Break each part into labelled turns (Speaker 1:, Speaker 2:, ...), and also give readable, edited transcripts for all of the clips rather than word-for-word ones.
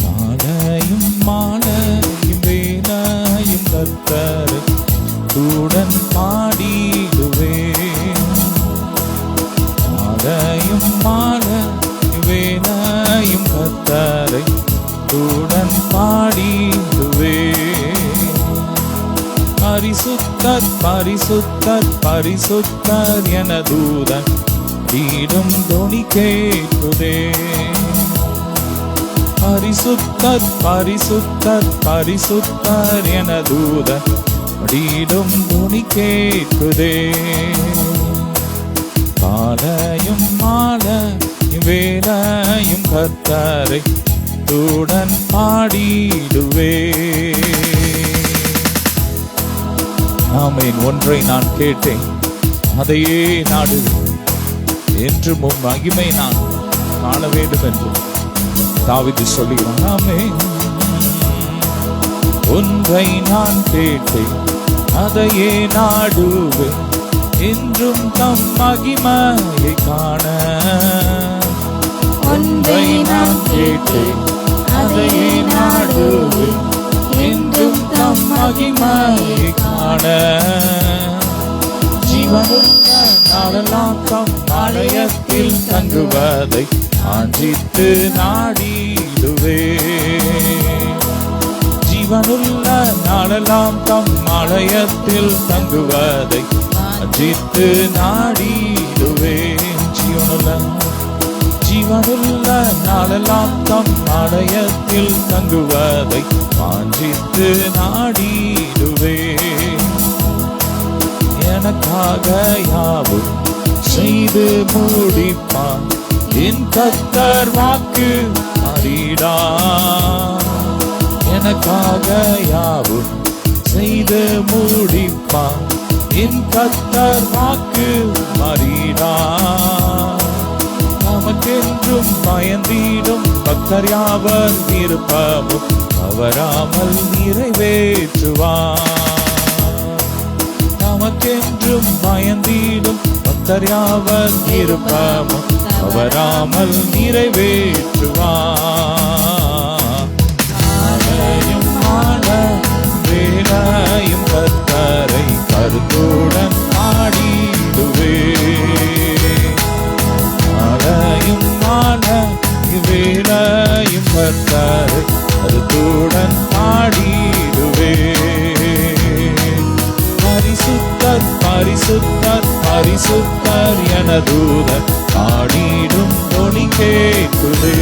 Speaker 1: மாலையும் மாலையும் வேலையும் கர்த்தரை துடன் பாடிடுவேன். மாலையும் மாலையும் வேலையும் கர்த்தரை துடன் பாடிடுவேன். பரிசுத்தர் பரிசுத்தர் பரிசுத்தர் என தூதன் தீடும் தொனி கேட்குதே. பரிசுத்தர் பரிசுத்தர் பரிசுத்தர் என தூதன் தீடும் தொனி கேட்குதே. மாலையும் மாலையும் வேலையும் கர்த்தரை துடன் பாடிடுவே. ஆமென். ஒன்றை நான் கேட்டேன், அதையே நாடு, என்றும் உம் மகிமை நான் காண வேண்டும் என்று தாவீது சொல்லுகிறான். ஆமென். ஒன்றை நான் கேட்டேன், அதையே நாடுவேன், என்றும் தம் மகிமையை காண. ஒன்றை நான் கேட்டேன், அதையே நாடுவேன், என்றும் தம் மகிமையை காண. ஜீவனுள்ள நாளெல்லாம் தம் ஆலயத்தில் தங்குவதை ஆஞ்சித்து நாடிடுவே. ஜீவனுள்ள நாளெல்லாம் தம் ஆலயத்தில் தங்குவதை ஆஞ்சித்து நாடிடுவேன். ஜீவனுள்ள நாளெல்லாம் தம் ஆலயத்தில் தங்குவதை வாஞ்சித்து நாடிடுவேன். எனக்காக யாவும் செய்து முடிப்பான் என் கர்த்தர் வாக்கு மாறிடா. எனக்காக யாவும் செய்து முடிப்பான் என் கர்த்தர் வாக்கு மாறிடா. நமக்கென்றும் பயந்திடும் பக்தர் யாவர் விருப்பமும் தவறாமல் நிறைவேற்றுவார். நமக்கென்றும் பயந்திடும் பக்தர் யாவர் விருப்பமும் தவறாமல் நிறைவேற்றுவார். மாலையும் மாலையும் வேலையும் கர்த்தரை கருத்துடன் பாடிடுவே. மாலையும் மாலையும் வேலையும் கர்த்தரை கருத்துடன் பாடிடுவே. பரிசுத்தர் பரிசுத்தர் பரிசுத்தர் என தூதன் பாடிடும் தொனி கேட்குதே.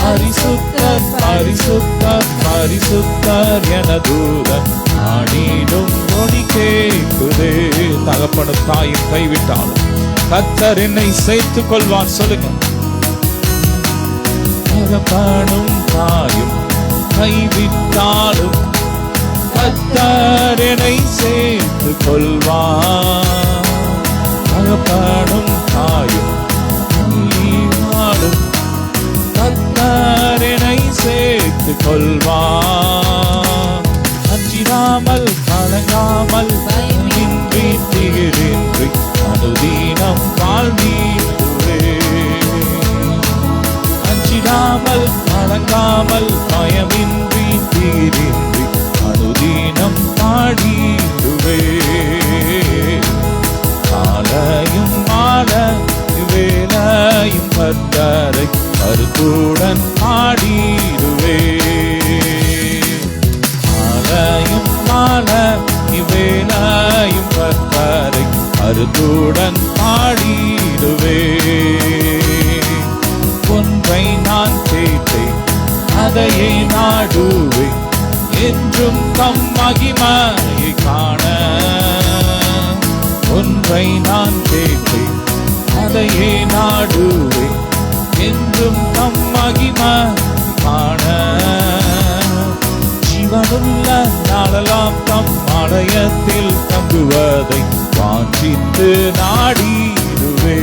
Speaker 1: பரிசுத்தர் பரிசுத்தர் பரிசுத்தர் என தூதன் பாடிடும் தொனி கேட்குதே. தகப்பனும் தாயும் கைவிட்டாலும் கர்த்தர் என்னை சேர்த்துக் கொள்வார். சொல்லுங்க. தகப்பனும் தாயும் கைவிட்டாலும் கர்த்தர் என்னை சேர்த்துக் கொள்வார். தகப்பனும் தாயும் கைவிட்டாலும் கர்த்தர் என்னை சேர்த்துக் கொள்வார். அஞ்சிடாமல் கலங்காமல் பயமின்றி திகிரின்றி அனுதினம் வாழ்ந்திடுவே. அஞ்சிடாமல் கலங்காமல் பயமின்றி திகிரின்றி அனுதினம் பாடிடுவே. மாலையும் மாலையும் வேலையும் கர்த்தரை கருத்துடன் பாடிடுவே. மாலையும் மாலையும் வேலையும் கர்த்தரை கருத்துடன் பாடிடுவே. ஒன்றை நான் கேட்டேன், அதையே நாடுவேன், என்றும் தம் மகிமையை காண. ஒன்றை நான் கேட்டேன், அதையே நாடுவேன், என்றும் தம் மகிமை காண. ஜீவனுள்ள நாளெல்லாம் தம் ஆலயத்தில் தங்குவதை வாஞ்சித்து நாடிடுவே.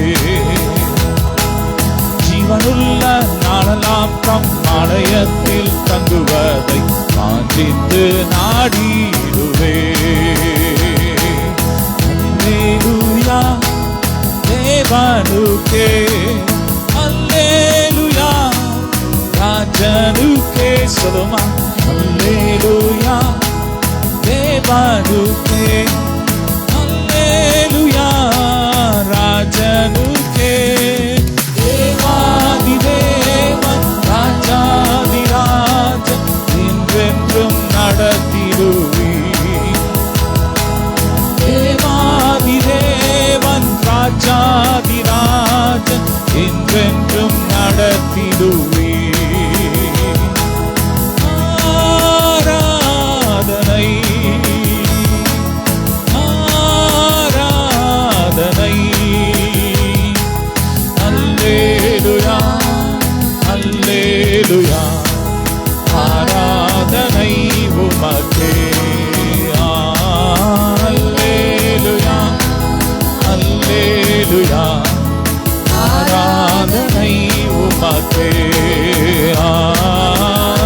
Speaker 1: ஜீவனுள்ள நாளெல்லாம் தம் ஆலயத்தில் தங்குவதை வாஞ்சித்து நாடிடுவே. அல்லேலூயா ராஜனுக்கே அல்லேலூயா ராஜனுக்கே சொல்லுமா அல்லேலூயா தேவனுக்கே அல்லேலூயா ராஜனுக்கே தேவாதி தேவன் ராஜாதி ராஜன் என்றென்றும் நடத்திடுவே தேவாதி தேவன் ராஜாதி ராஜன் என்றென்றும் நடத்திடுவே ஆராதனை ஆராதனை அல்லேலூயா அல்லேலூயா ஆராதனை உமக்கே அல்லேலூயா அல்லேலூயா ஆராதனை உமக்கே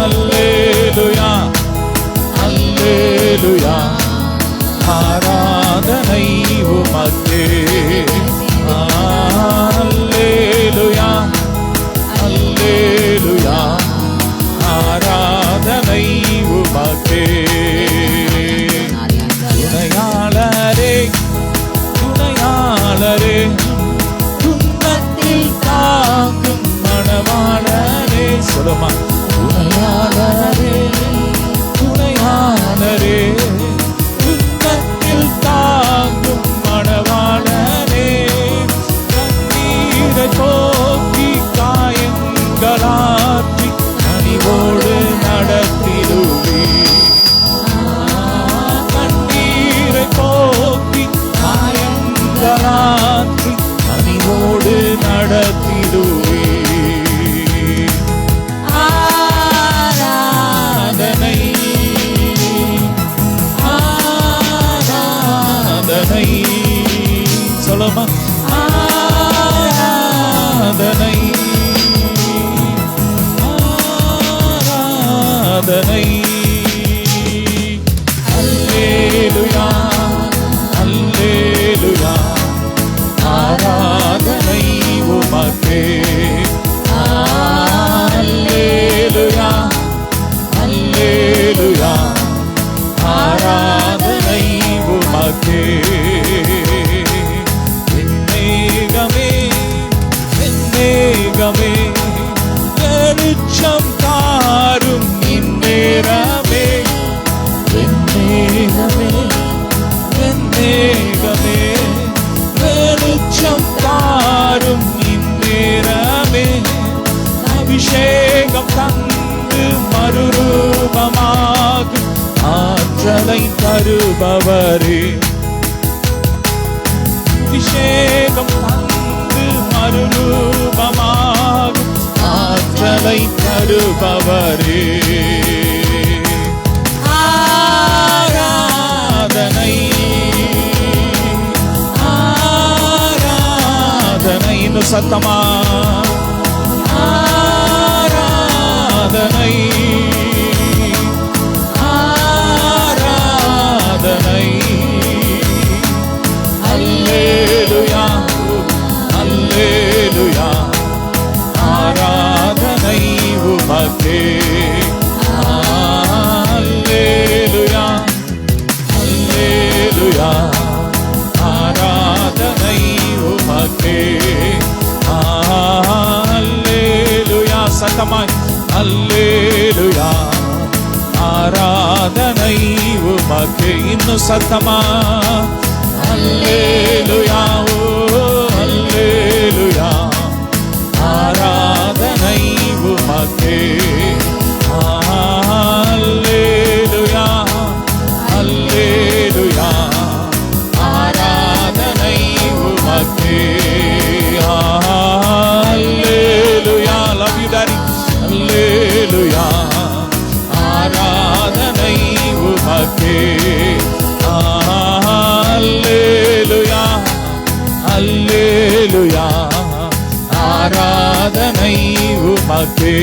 Speaker 1: அல்லேலூயா அல்லேலூயா ஆராதனை உமக்கே அல்லேலூயா அல்லேலூயா ஆராதனை உமக்கே துணையாளரே துணையாளரே துன்பத்தில் தாங்கும் மணவாளரே சொல்லுமா துணையாளரே துணையாளரே துன்பத்தில் தாங்கும் மணவாளரே கண்ணீரை போக்கி காயங்களாற்றி கனிவோடு நடத்திடுவே கண்ணீரை போக்கி காயங்களாற்றி கனிவோடு நடத்திடுவே ஆராதனை ஆராதனை சொல்லுமா ஆராதனை ஆராதனை அல்லேலூயா அல்லேலூயா ஆராதனை உமக்கே அல்லேலூயா அல்லேலூயா ஆராதனை உமக்கே வெண்மேகமே வெண்மேகமே வெளிச்சம் தாரும் இந்நேரமே வெண்மேகமே வெண்மேகமே வெளிச்சம் தாரும் இந்நேரமே அபிஷேகம் தந்து மறுரூபமாகும் ஆற்றலை தருபவரே அபிஷேகம் தந்து மறுரூபமாகும் ஆற்றலை தருபவரே ஆராதனை ஆராதனை இன்னும் சத்தமா ஆராதனை ஆராதனை அல்லேலூயா அல்லேலூயா ஆராதனை உமக்கே அல்லேலூயா அல்லேலூயா ஆராதனை உமக்கே அல்லேலூயா சத்தமாய் அல்லேலூயா ஆராதனை உமக்கே இன்னும் சத்தமா அல்லேலூயா ஓ அல்லேலூயா ஆராதனை உமக்கே அல்லேலூயா அல்லேலூயா ஆராதனை உமக்கே அல்லேலூயா love you daddy அல்லேலூயா ஆராதனை உமக்கே அல்லேலூயா அல்லேலூயா ஆராதனை உமக்கே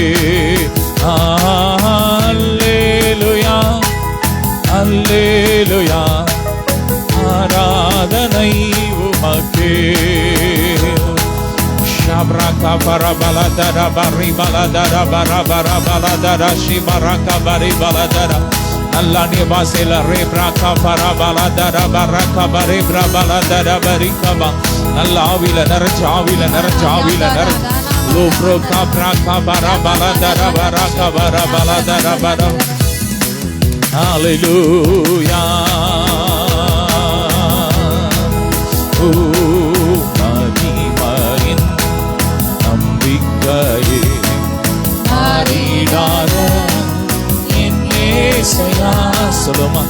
Speaker 1: அல்லேலூயா அல்லேலூயா ஆராதனை உமக்கே braka para baladara bari baladara bara bara baladara shi baraka bari baladara Allah ni basela re braka para baladara baraka bari bra baladara bari kaba Allah avila naracha lo broka braka bara baladara baraka bara baladara bara Hallelujah. மகிமையின் நம்பிக்கையே மாறிடாத என் இயேசையா சொல்லுமா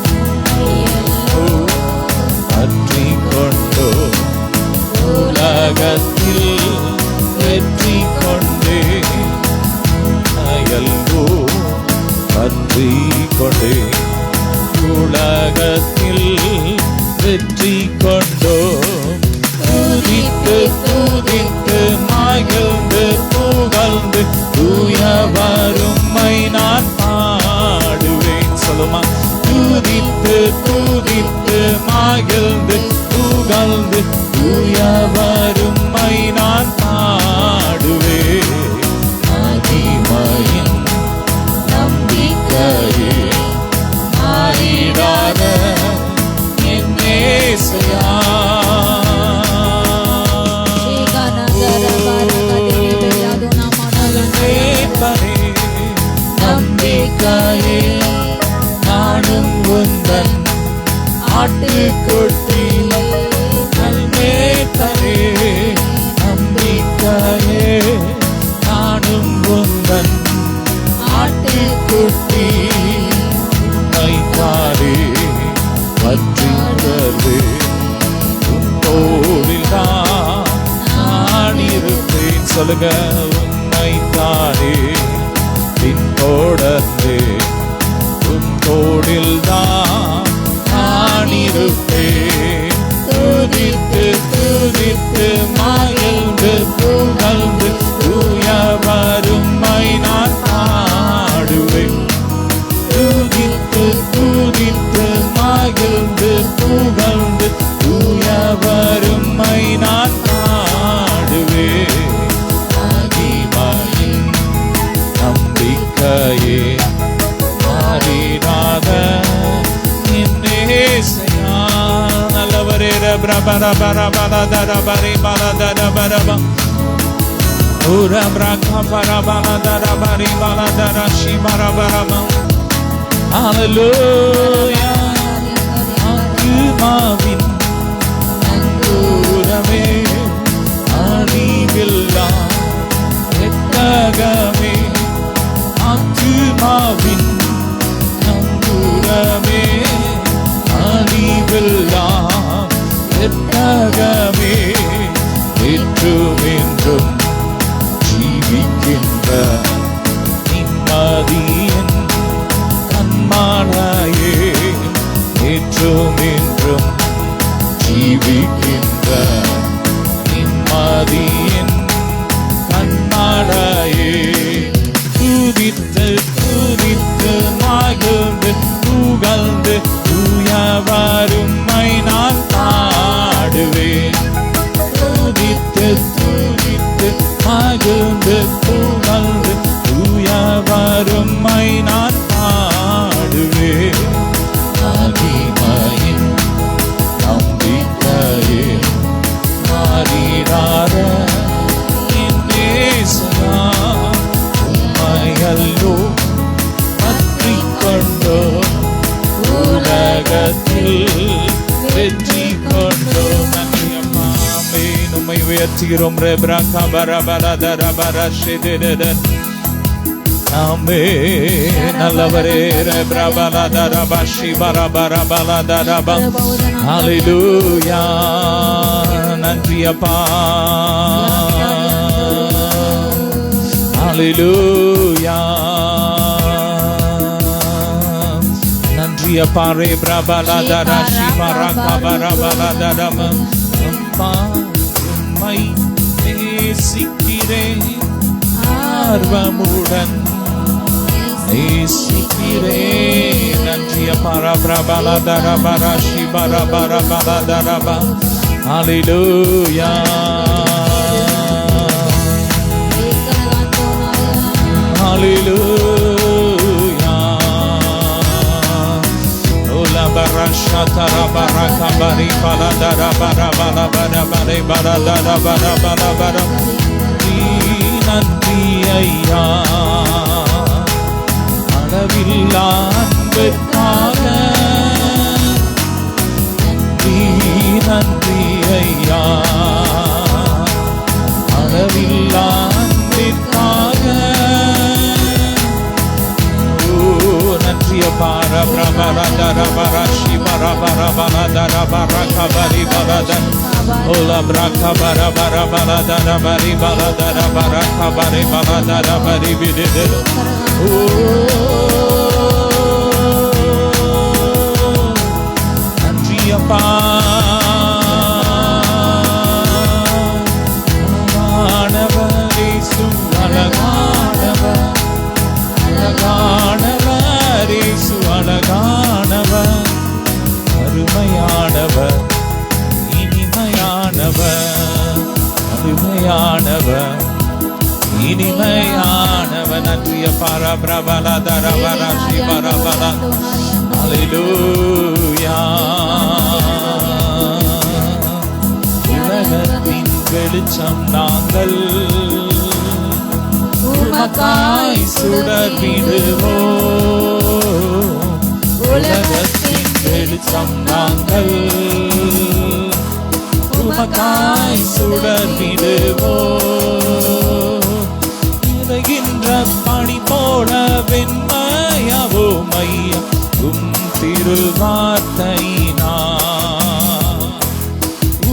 Speaker 1: பற்றி கொண்டோ உலகத்தில் வெற்றி கொண்டே அயல்வோ பற்றி கொண்டே உலகத்தில் வெற்றி கொண்டோ துதித்து துதித்து மகிழ்ந்து புகழ்ந்து தூயவருமை நான் பாடுவேன் சொல்லுமா துதித்து துதித்து மகிழ்ந்து புகழ்ந்து தூயவருமை நான் பாடுவேன் மகிமையின் நம்பிக்கையே மாறிடாத என் இயேசையா நம்பிக்கையே நானும் உந்தன் ஆட்டுக்குட்டி நல்மேய்ப்பனே நம்பிக்கையே நானும் உந்தன் ஆட்டுக்குட்டி உன்னைத்தானே பற்றி உணர்வே உன்னோடில் நான் இருப்பேன் சொல்லுங்க உன்னைத்தானே பின்தொடர்ந்து உன்னோடில் நான் இருப்பேன் துதித்து துதித்து மகிழ்ந்து புகழ்ந்து தூயவருமை நான் பாடுவேன் துதித்து துதித்து மகிழ்ந்து புகழ்ந்து தூயவருமை நான் பாடுவேன் மகிமையின் நம்பிக்கையே மாறிடாத என் இயேசையா நல்லவரே ரபர பர பலதர பரி பலதர பரப Ura braka para baladara bari baladara shimara barama Hallelujah Akimavin Angurame Anivilla Ettagame Akimavin Angurame Anivilla Ettagame Ettrum ஜீவிக்கின்ற நிம்மதியின் கண்மானாயே நேற்றும் இன்றும் ஜீவிக்கின்ற நிம்மதியின் கண்மானாயே துதித்து துதித்து மகிழ்ந்து புகழ்ந்து தூயவருமை நான் பாடுவேன் துதித்து துதித்து மகிழ்ந்து புகழ்ந்து தூயவருமை நான் பாடுவேன் மகிமையின் நம்பிக்கையே மாறிடாத என் இயேசையா உம்மையல்லோ பற்றிக் கொண்டோ உலகத்தில் வெற்றி கொண்டோ உம்மை உயர்த்துகிறோம் ரெப்ரகா பரபரதர பரஷிதரன் ஆமே நல்லவரே ரெப்ரபலதர பஷி பரபரபலதர ஹல்லேலூயா நன்றி அப்பா ஹல்லேலூயா நன்றி அப்பா ரெப்ரபலதர ஷிபரகா பரபலதர அப்பா உம்மை நேசிக்கிறேன் ஆர்வமுடன் நேசிக்கிறேன் நன்றிய பரபிரபலதர பரஷி பரபரபலதரப ஹல்லேலூயா Hallelujah. Ola barasha tara baraka bari bala dara bara bala bara bare bara dara bara bala bara. நன்றி ஐயா அளவில்லா அன்பிற்காக. நன்றி ஐயா அளவில்லா அன்பிற்காக. நன்றிய பார பிரபல தர பரஷி பரபர பல தர பரக பரி பலதன். Ola braka bara bara bala dara bari bala dara baraka bari bala dara bari bidede. Nandriyappa alagaanavar Yesu alagaanavar alagaanavar Yesu alagaanavar arumayaanavar அருமையானவர் இனிமையானவர். நன்றிய பரபிரபல தரவர சிவரபல. ஹல்லேலூயா. உலகத்தின் வெளிச்சம் நாங்கள் உமக்காய் சுடர்விடுவோம். உலகத்தின் வெளிச்சம் நாங்கள் உமக்காய் சுடர்விடுவோம். இறைகின்ற பணி போல வெண்மையாவோம் ஐயா உம் திருவார்த்தையினால்.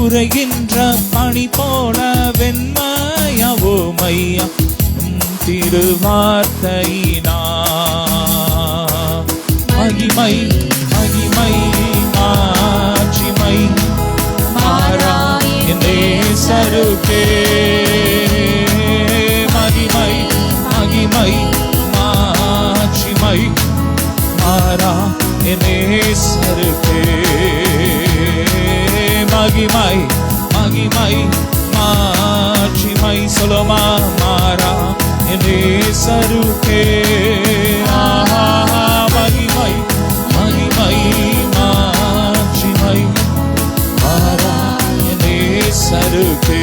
Speaker 1: உரைகின்ற பணி போல வெண்மையாவோம் ஐயா உம் திருவார்த்தையினால். மகிமை மகிமை மாட்சிமை மாறா நேசருக்கே. மகிமை மகிமை மாட்சிமை மாறா நேசருக்கே. மகிமை மகிமை மாட்சிமை சொல்லுமா மாறா நேசருக்கே. மகிமை மகிமை மாட்சிமை மாறா நேசருக்கே.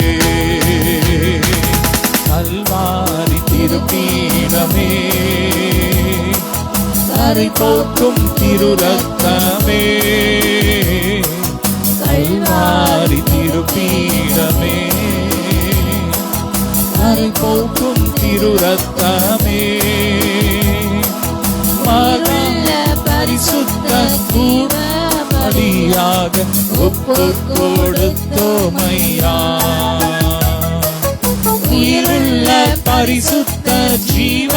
Speaker 1: கல்வாரி திருப்பீடமே கரை போக்கும் திருரத்தமே. கல்வாரி திருப்பீடமே கரை போக்கும் திருரத்தமே. மரண பரிசுத்த பலியாக ஒப்பு கொடுத்தோமையா. உயிருள்ள பரிசுத்த ஜீவ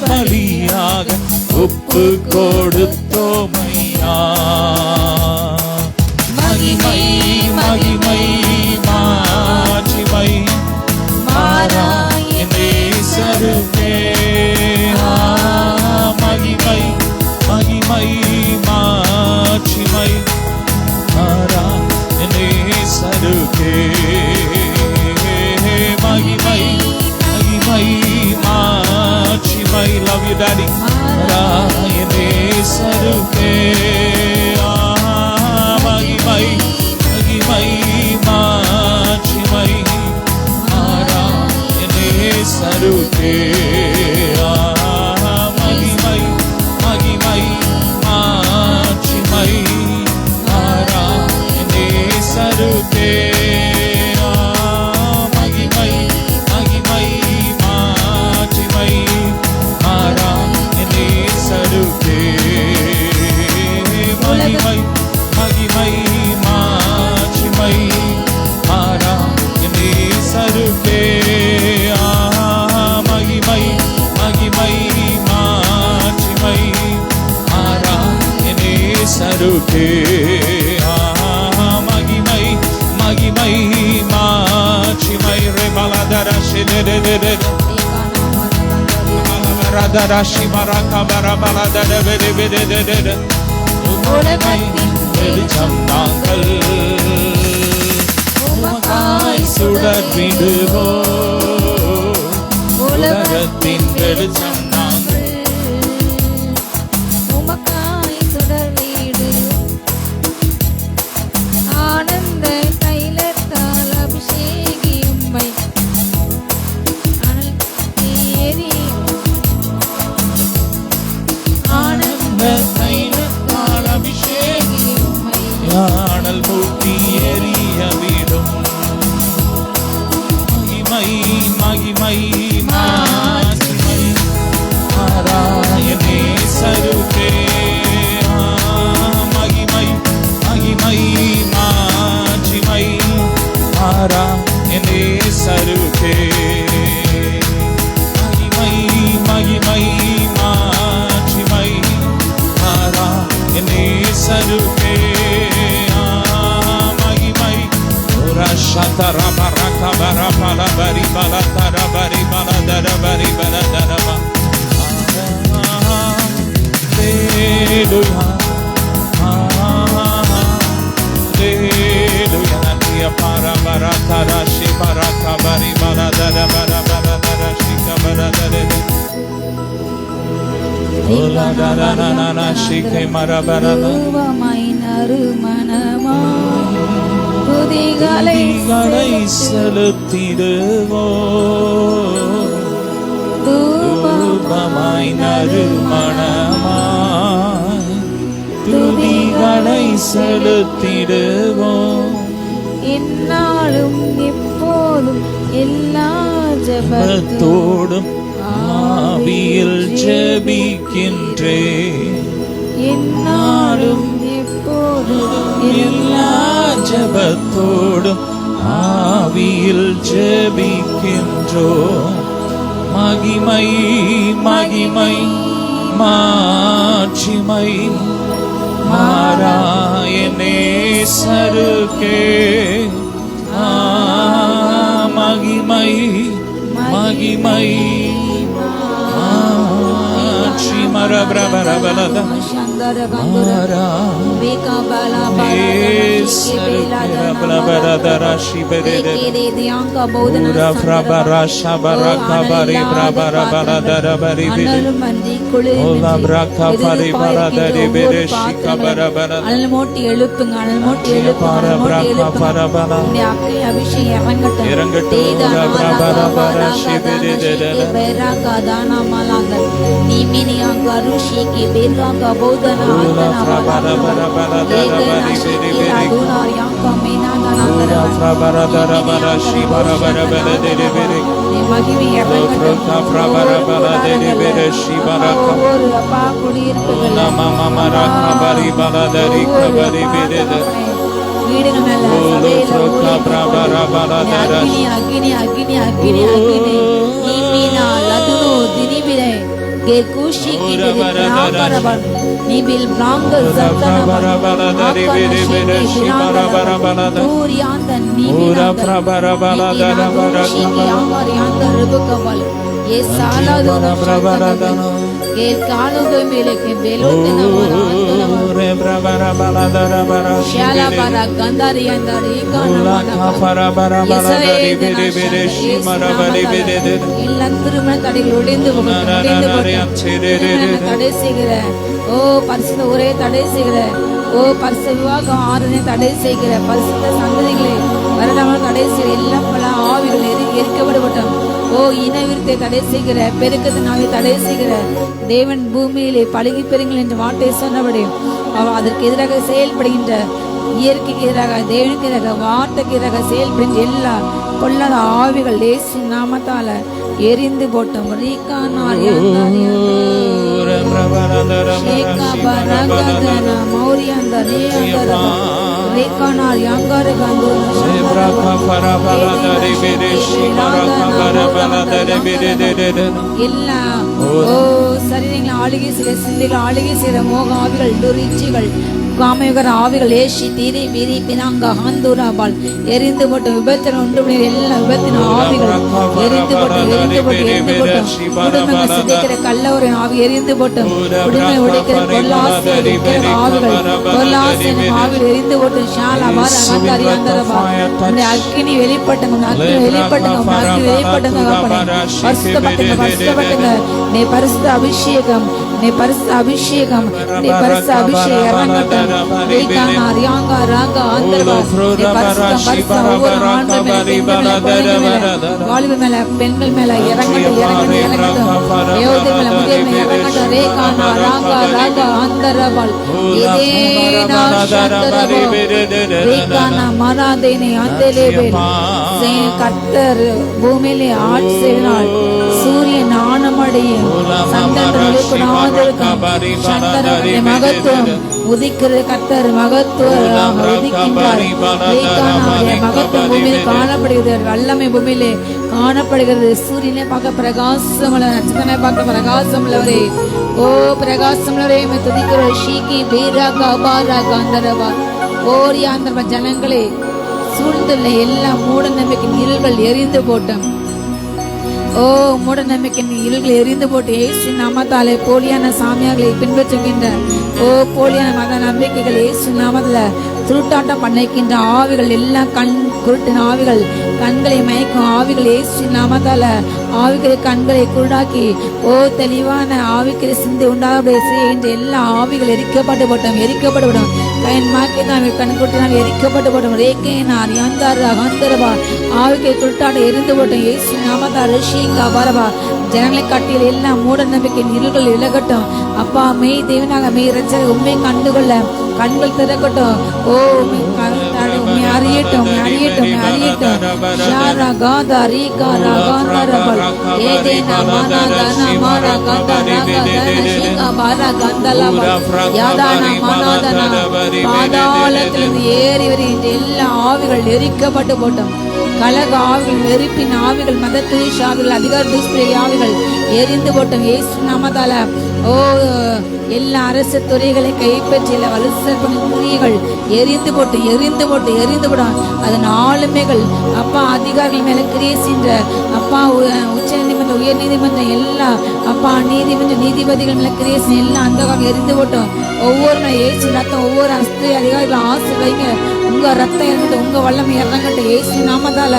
Speaker 1: பலியாக ஒப்பு கொடுத்தோமையா. மகிமை மகிமை மாட்சிமை மாறா நேசருக்கே. மகிமை மகிமை மாட்சிமை மாறா நேசருக்கே. மகிமை மகிமை மாட்சிமை love you daddy மாறா நேசருக்கே. மகிமை மகிமை மாட்சிமை மாறா நேசருக்கே. மகிமை மகிமை மாட்சிமை மாறா நேசருக்கே. மகிமை மகிமை மாட்சிமை மாறா நேசருக்கே. மகிமை மகிமை மாட்சிமை மாறா நேசருக்கே. மகிமை மகிமை மாட்சிமை மாறா நேசருக்கே. மகிமை மகிமை மாட்சிமை ரே பலதர சிதெதெதெ பலதர சிமரக பரபலதர வெதெதெதெதெ. உலகத்தின் வெளிச்சம் நாங்கள் உமக்காய் சுடர்விடுவோம். உலகத்தின் வெளிச்சம் நாங்கள் நேசருக்கே மகிமை மகிமை மாட்சிமை மாறா என் நேசருக்கே மகிமை ரஷதரா பரகா பரபல பரி பலதர பரி பலதர பரி பலதரபா ஹalleluya hallelujah natiya para barakara shi baraka bari baladara bara baladara shika baladara ola dara na na shike mara barala
Speaker 2: தேவமைனரு மனமா துதிகளை
Speaker 1: செலுத்திடுவோம் தூபமாய் நறுமணமாய் துதிகளை செலுத்திடுவோம்
Speaker 2: என்னாலும் எப்போதும் எல்லா
Speaker 1: ஜெபத்தோடும் ஆவியில் ஜெபிக்கின்றேன்
Speaker 2: என்னாலும் எப்போதும்
Speaker 1: எல்லா ஜெபத்தோடும் ஆவியில் ஜெபிக்கின்றோம் மகிமை மகிமை மாட்சிமை மாறாய நேசருக்கே மகிமை மகிமை மரபரபரபலத மாறா நேசருக்கே சிபரேதே உரா பிரபரா ஷபரா பரி பிரபரபலதர பரி பிரி ஓலா பிரகா பரி பரதரி பிரி ஷிகபரபல
Speaker 2: அல்மோட்டி எழுப்புங்க அல்மோட்டி எழுப்புங்க
Speaker 1: பரபல
Speaker 2: அபிஷேகம் இறங்கட்டும்
Speaker 1: உரா பிரபரபர சிபரேதே
Speaker 2: பெராகா தானா மலாங்க நீமினியாங்க ருஷிகி பெராகா போதனா ஆதனா
Speaker 1: பிரபரபரபலதர பரி பிரி பிரி
Speaker 2: அதுனாரியாங்க மீனாதனாந்தர
Speaker 1: பிரபரதரபர ஷிபரபரபலதரி பிரி
Speaker 2: மகிமை
Speaker 1: பிரகா பிரபரபலதரி பிரி ஷிபரகா
Speaker 2: ஒரு அப்பா குடியிருப்புகள்
Speaker 1: நமமரகா பரி பலதரி கபரி பிரி
Speaker 2: வீடுகள் மேல
Speaker 1: பிரகா பிரபரபலதர
Speaker 2: அக்னி அக்னி அக்னி அக்னி நீமினா லதுனோ தினிபிரே கேகுஷி கிராபரபன் நீபில் பிராங்கல் சத்தனபரபலதரி பிரி பிரி ஷிபரபரபலத ஊரியாந்த நீமினா பிரபரபலதர பரகம ருபகவல் ये साला दोनों प्रबरदन के कालो के मेले के बेलो तेना
Speaker 1: रे प्रबरबलदर बर
Speaker 2: शाला para गंदारी अंदारी काना
Speaker 1: का प्रबरबलदरी बिरे बिरे शिमरबली बिरे दे
Speaker 2: இல்லந்திரும தடைகள் ஒடிந்து தடை செய்கிற ஓ பரிசுத்த ஒரே தடை செய்கிற ஓ பரிசுத்த விவாகம் ஆறுதே தடை செய்கிற பரிசுத்த சந்ததிகளை வரடாமல் தடை செய்கிற எல்லா பல ஆவிகள் எரிக்கப்படப்பட்டோம் ஓ இனவிருத்தை தடை செய்கிற பெருக்கத்தினாவே தடை செய்கிற தேவன் பூமியிலே பழுகி பெறுங்கள் என்ற வார்த்தை சொன்னபடி அதற்கு எதிராக செயல்படுகின்ற இயற்கைக்கு எதிராக தேவனுக்கு எதிராக வார்த்தைக்கு எதிராக செயல்படுகின்ற எல்லா கொல்லாத ஆவிகள் லேசி நாமத்தால எரிந்து போட்டோம் சரீரங்களை ஆளுகை செய்கிற சிந்தைகள் ஆளுகை செய்கிற மோக ஆவிகள் துரிச்சிகள் காமயுகர ஆவிகள் ஏசி தீரி வீரி பினாங்க ஹாந்தூராபால் எரிந்து போட்ட விபத்தில் ஒன்று எல்லா விபத்தின் ஆவிகள் எரிந்து போட்டோம் குடும்பங்கள் சிதைக்கிற கல்லவரின் ஆவி எரிந்து போட்டோம் குடும்பை உடைக்கிற பொல்லாசை ஆவிகள் பொல்லாசின் ஆவிகள் எரிந்து போட்டோம் ஷாலா வார அகந்தாரி அந்தரபா அக்கினி வெளிப்பட்டங்க அக்கினி வெளிப்பட்டங்க அக்கினி வெளிப்பட்டங்க பரிசுத்தப்பட்டுங்க நீ பரிசுத்த அபிஷேகம் நீ பரிசுத்த அபிஷேகம் நீ பரிசுத்த அபிஷேகம் இறங்கட்டும் வாலிப மேல பெண்கள் மேல இறங்கட்டும் இறங்கட்டும் இறங்கட்டும் யோதி மேல முதிய மேல இறங்கட்டும் ரேகானா ராகா ராகா அந்தரபால் இதேனா சந்தரபோ ரேகானா மராதேனே அந்தலேபேல் கர்த்தர் பூமியிலே ஆட்சி செய்தால் சூரியன் நாணமடையும் சந்திரன் மகத்துவம் உதிக்கிற கர்த்தர் மகத்துவம் உதிக்கின்றார் மகத்துவம் பூமியில் காணப்படுகிறது, வல்லமை பூமியிலே காணப்படுகிறது. சூரியனை பார்க்க பிரகாசம் உள்ள, நட்சத்திரனை பார்க்க பிரகாசம் உள்ளவரே, ஓ பிரகாசம் உள்ளவரே துதிக்கிற ஷீகி பீரா கபாரா கந்தரவா ஓரியாந்தரவா. ஜனங்களே சூழ்ந்துள்ள எல்லா மூட நம்பிக்கையின் இருள்கள் எரிந்து போட்டோம். ஓ மூட நம்பிக்கையின் இருள்கள் எரிந்து போட்டு இயேசு நாமத்தாலே போலியான சாமியார்களை பின்பற்றுகின்ற ஓ போலியான மத நம்பிக்கைகள் இயேசு நாமத்துல துருட்டாட்டம் பண்ணிக்கின்ற ஆவிகள் எல்லாம் குருட்டின ஆவிகள், கண்களை மயக்கும் ஆவிகள் இயேசு நாமத்தால ஆவிகளை கண்களை குருடாக்கி ஓ தெளிவான ஆவிக்கிற சிந்தை உண்டாக செய்கின்ற எல்லா ஆவிகள் எரிக்கப்பட்டு போட்டோம், எரிக்கப்பட்டு விடும். கயன் மாக்கி தான் கண் குட்டினால் எரிக்கப்பட்டு போட்டோம். ரேக்கேனார் யாந்தாரா கந்தரபா ஆவிக்கை குருட்டாட எரிந்து போட்டோம். இயேசு நாமத்தா ரிஷிங்கா பரபா. ஜனங்களை கட்டியில் எல்லாம் மூட நம்பிக்கையின் இருள்கள் விலகட்டும். அப்பா மெய் தேவனாக மெய் ரச்சனை உண்மை கண்டுகொள்ள கண்கள் திறக்கட்டும். ஓ உண்மை அறியட்டும், அறியட்டும், அறியட்டும். ஷாரா காதா ரீகா ராகாந்தா ரபல் ஏதேனா மானா தானா மாரா காந்தா ராகா தானா ஷீகா பாரா கந்தலபா யாதானா மானாதானா. பாதாளத்திலிருந்து ஏறி வருகின்ற எல்லா ஆவிகள் எரிக்கப்பட்டு போட்டோம். கலக ஆவிகள், நெருப்பின் ஆவிகள், மத துரிஷ ஆவிகள், அதிகார துஷ்பிரிய ஆவிகள் எரிந்து போட்டோம். இயேசு நாமத்தால ஓ எல்லா அரசு துறைகளை கைப்பற்றிய வலுசற்பனின் குறிகள் எரிந்து போட்டு எரிந்து போட்டு எரிந்து போடும். அதன் ஆளுமைகள் அப்பா அதிகாரிகள் மேல கிரியேசின்ற அப்பா உச்ச நீதிமன்றம், உயர் நீதிமன்றம், எல்லா அப்பா நீதிமன்ற நீதிபதிகள் மேல கிரியேசின் எல்லாம் அந்த எரிந்து போட்டோம். ஒவ்வொரு ஏசு ரத்தம் ஒவ்வொரு அஸ்திரி அதிகாரிகளும் ஆசை வைங்க. உங்க ரத்தம் இறங்கட்டும், உங்க வல்லமை இறங்கட்டும். ஏசு நாமத்தால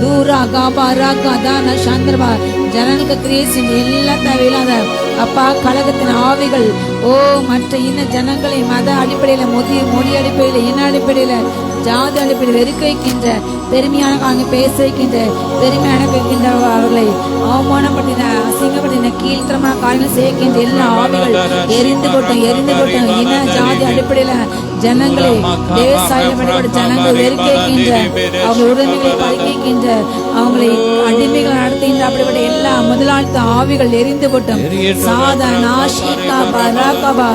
Speaker 2: தூரா காபா ராகா தான சந்திரபா ஜனனுக்கு கிரியேசின் எல்லா தேவையில்லாத அப்பா கழகத்தின் ஆவிகள் ஓ மற்ற இன ஜனங்களை மத அடிப்படையில மொழி அடிப்படையில இன அடிப்படையில ஜாதி அடிப்படையில் வெறுக்க வைக்கின்ற பெருமையான அங்கே பேச வைக்கின்ற பெருமையான வைக்கின்ற அவர்களை அவமானப்பட்டின அசிங்கப்பட்டின கீழ்த்தரமான காரியங்கள் செய்கின்ற எல்லா ஆவிகள் எரிந்து போட்டோம், எரிந்து போட்டோம். இன ஜாதி அடிப்படையில ஜனங்களை தேவசாயப்பட்ட ஜனங்கள் வெறுக்க வைக்கின்ற அவங்க உரிமைகளை பறிக்கின்ற அவங்களை அடிமைகள் நடத்துகின்ற அப்படிப்பட்ட எல்லா முதலாளித்த ஆவிகள் எரிந்து போட்டோம். சாதா நாஷிகா பராகபா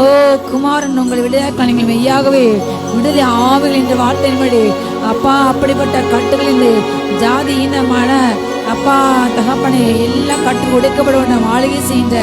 Speaker 2: ஓ குமாரன் உங்களை விடுதலை நீங்கள் மெய்யாகவே விடுதலை ஆவிகள் என்ற வார்த்தையின்படி அப்பா அப்படிப்பட்ட கட்டுகளிலிருந்து ஜாதி இனமான அப்பா தகப்பனை எல்லாம் கட்டு உடைக்கப்பட வேண்டும். ஆளுகை செய்கின்ற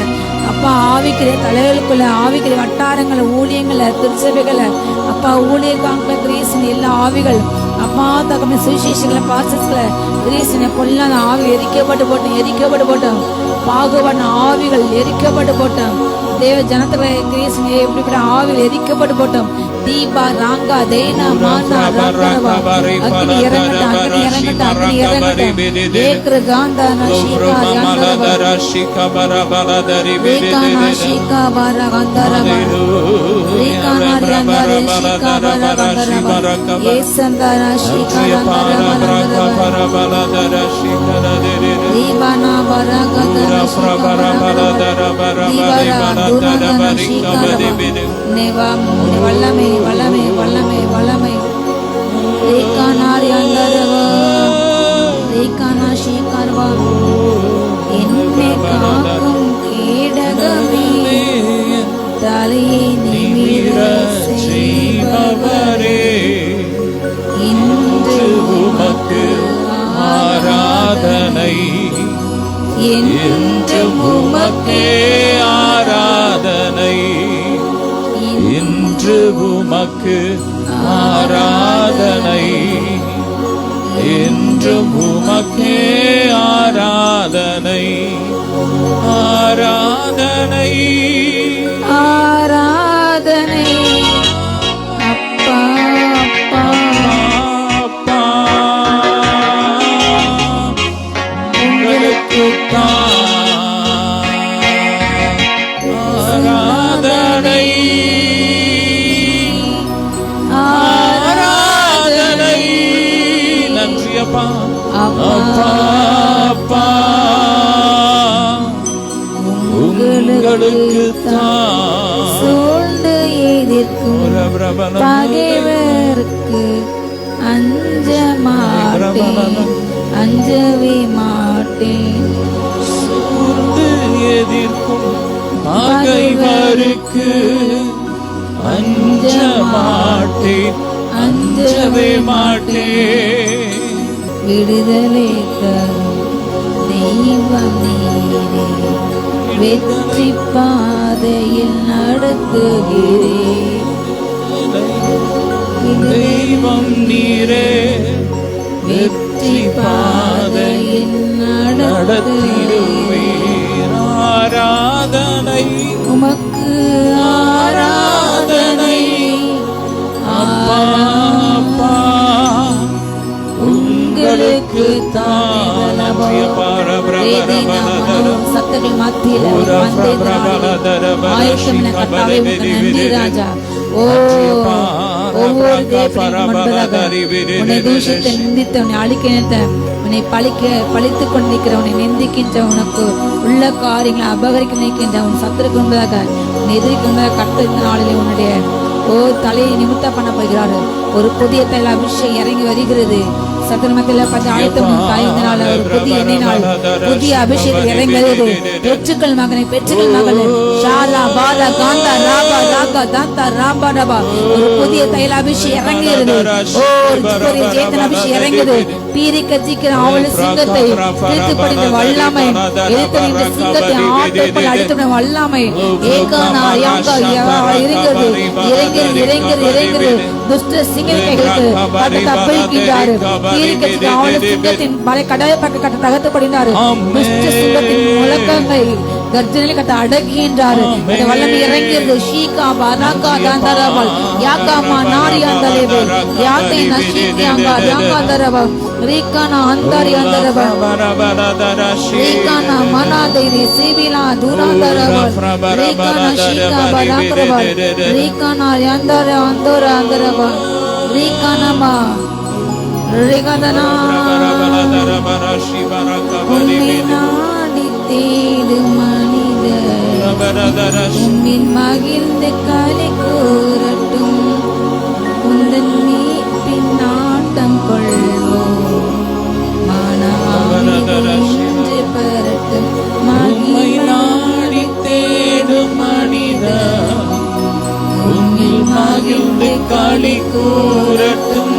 Speaker 2: அப்பா ஆவிக்கிற தலைகளுக்குள்ள ஆவிக்கிற வட்டாரங்களை ஊழியங்களை திருச்சபைகளை அப்பா ஊழியர்காங்க கிரீசன் எல்லா ஆவிகள் அப்பா தகப்பன சுவிசேஷங்களை பாசஸ்களை கிரீசனை பொல்லாத ஆவி எரிக்கப்பட்டு போட்டோம், எரிக்கப்பட்டு போட்டோம். பாகுபாடு ஆவிகள் எரிக்கப்பட்டு போட்டோம். தேவ ஜனத்தலை கிரீசனை எப்படிப்பட்ட ஆவிகள் எரிக்கப்பட்டு போட்டோம். தீபா ராங்கா தேனா மானா ராங்கா அக்னி இறங்கட்டும், அக்னி இறங்கட்டும், அக்னி இறங்கட்டும். ஏக்ர காந்தா நஷிகா யாந்தரபா ரஷிகா பரபலதரி வேகானா ஷிகா பரகந்தரபா ரேகானா யாந்தர ஷிகா பரகந்தரபா ஏசந்தா ஷிகா யாந்தரபா பரபலதர ஷிகா தரே தீபானா பரகந்தர ஷிகா பரபலதர பரபலதர ஷிகா தரே நேவா வல்லமை வல்லமை வல்லமை வல்லமை ரேகானாரி அந்தரவா ரேகானா ஷீகர்வா என்னை காக்கும் கேடகமே தலையை நிமிர செய்பவரே இன்று உமக்கு ஆராதனை, என்று உமக்கு ஆராதனை,
Speaker 1: இன்று உமக்கு ஆராதனை, என்று உமக்கே ஆராதனை, ஆராதனை,
Speaker 2: ஆராதனை. அப்பா அப்பா
Speaker 1: அப்பா உங்களுக்கு ஆராதனை, ஆராதனை. நன்றி அப்பா அப்பா அப்பா உங்களுக்கு
Speaker 2: சூழ்ந்து எதிர்க்கும் பகைவருக்கு அஞ்ச மாட்டேன், அஞ்சவே மாட்டேன்.
Speaker 1: சூழ்ந்து எதிர்க்கும் பகைவருக்கு அஞ்ச மாட்டேன், அஞ்சவே மாட்டேன்.
Speaker 2: விடுதலை தரும் தெய்வம் நீரே, வெற்றி பாதையில் நடத்துகிறேன்.
Speaker 1: தெய்வம் நீரே,
Speaker 2: வெற்றி பாதையில் நடத்துகிறேன்.
Speaker 1: ஆராதனை
Speaker 2: உமக்கு ஆராதனை,
Speaker 1: அப்பா அப்பா உங்களுக்கு
Speaker 2: சத்தங்கள் மத்தியில் ஆயத்தம் கர்த்தாவே உமக்கு நன்றி ராஜா. ஒவ்வொரு உன்னை தூஷித்த நிந்தித்த உன்னை அழிக்க நினைத்த உன்னை பழித்துக் கொண்டிருக்கிற உன்னை நிந்திக்கின்ற உனக்கு உள்ள காரியங்களை அபகரிக்க நினைக்கின்ற உன் சத்துருக்கு முன்பதாக உன்னை எதிர்க்க முன்பதாக கர்த்தர் நாளிலே உன்னுடைய தலையை நிமித்த பண்ண போகிறாரு. ஒரு புதிய தைல அபிஷேகம் இறங்கி வருகிறது. சத்திரமத்தில் பார்த்து ஆயத்தம் தாய்ந்தனால ஒரு புதிய எண்ணினால் புதிய அபிஷேகம் இறங்குகிறது. பெற்றுக்கள் மகனை, பெற்றுக்கள் மகளே, ஷாலா பாலா காந்தா ராபா ராகா தாந்தா ராபா ரபா, ஒரு புதிய தைல அபிஷேகம் இறங்குகிறது. ஒரு ஜேத்தன் அபிஷேகம் இறங்குது. பீரி கச்சிக்கிற அவள சிங்கத்தை கிழித்து படிந்த வல்லமை, எழுத்து நின்ற சிங்கத்தை ஆட்டோப்பல் அடித்து வல்லமை ஏகானா யாங்கா இருக்கிறது. இறங்கிறது இறங்கிறது இறங்கிறது. துஷ்ட சிங்கங்களுக்கு கட்ட தப்பிக்கின்றாரு. பீரி கச்சிக்கிற அவள சிங்கத்தின் பல கடாய பக்க கட்ட தகர்த்தப்படுகிறாரு. துஷ்ட சிங்கத்தின் முழக்கங்களை கர்ஜனை கட்ட அடக்குகின்றாரு. வல்லமை இறங்கிறது. ஷீகா பராகா தாந்தரவல் யாகாமா நாரியாந்தலேவே யாத்தை நஷீகியாங்கா யாகாந்தரவ ரீகானா அந்தாரி அந்தரவ ரீகானா மனாதேவி சிபிலா துராந்தரவல் ரீகானா ஷீகா பராகரவல் ரீகானா யாந்தர அந்தர அந்தரவ ரீகானா மா ரீகாதனா தேடும் மனிதர் உம்மின் மகிழ்ந்து களி கூறட்டும். உந்தன் மீட்பின் நாட்டம் கொள்வோம். மனமாவின்று பெறட்டும் மகிமை நாடி தேடும் மனிதர் உம்மில் மகிழ்ந்து களி கூறட்டும்.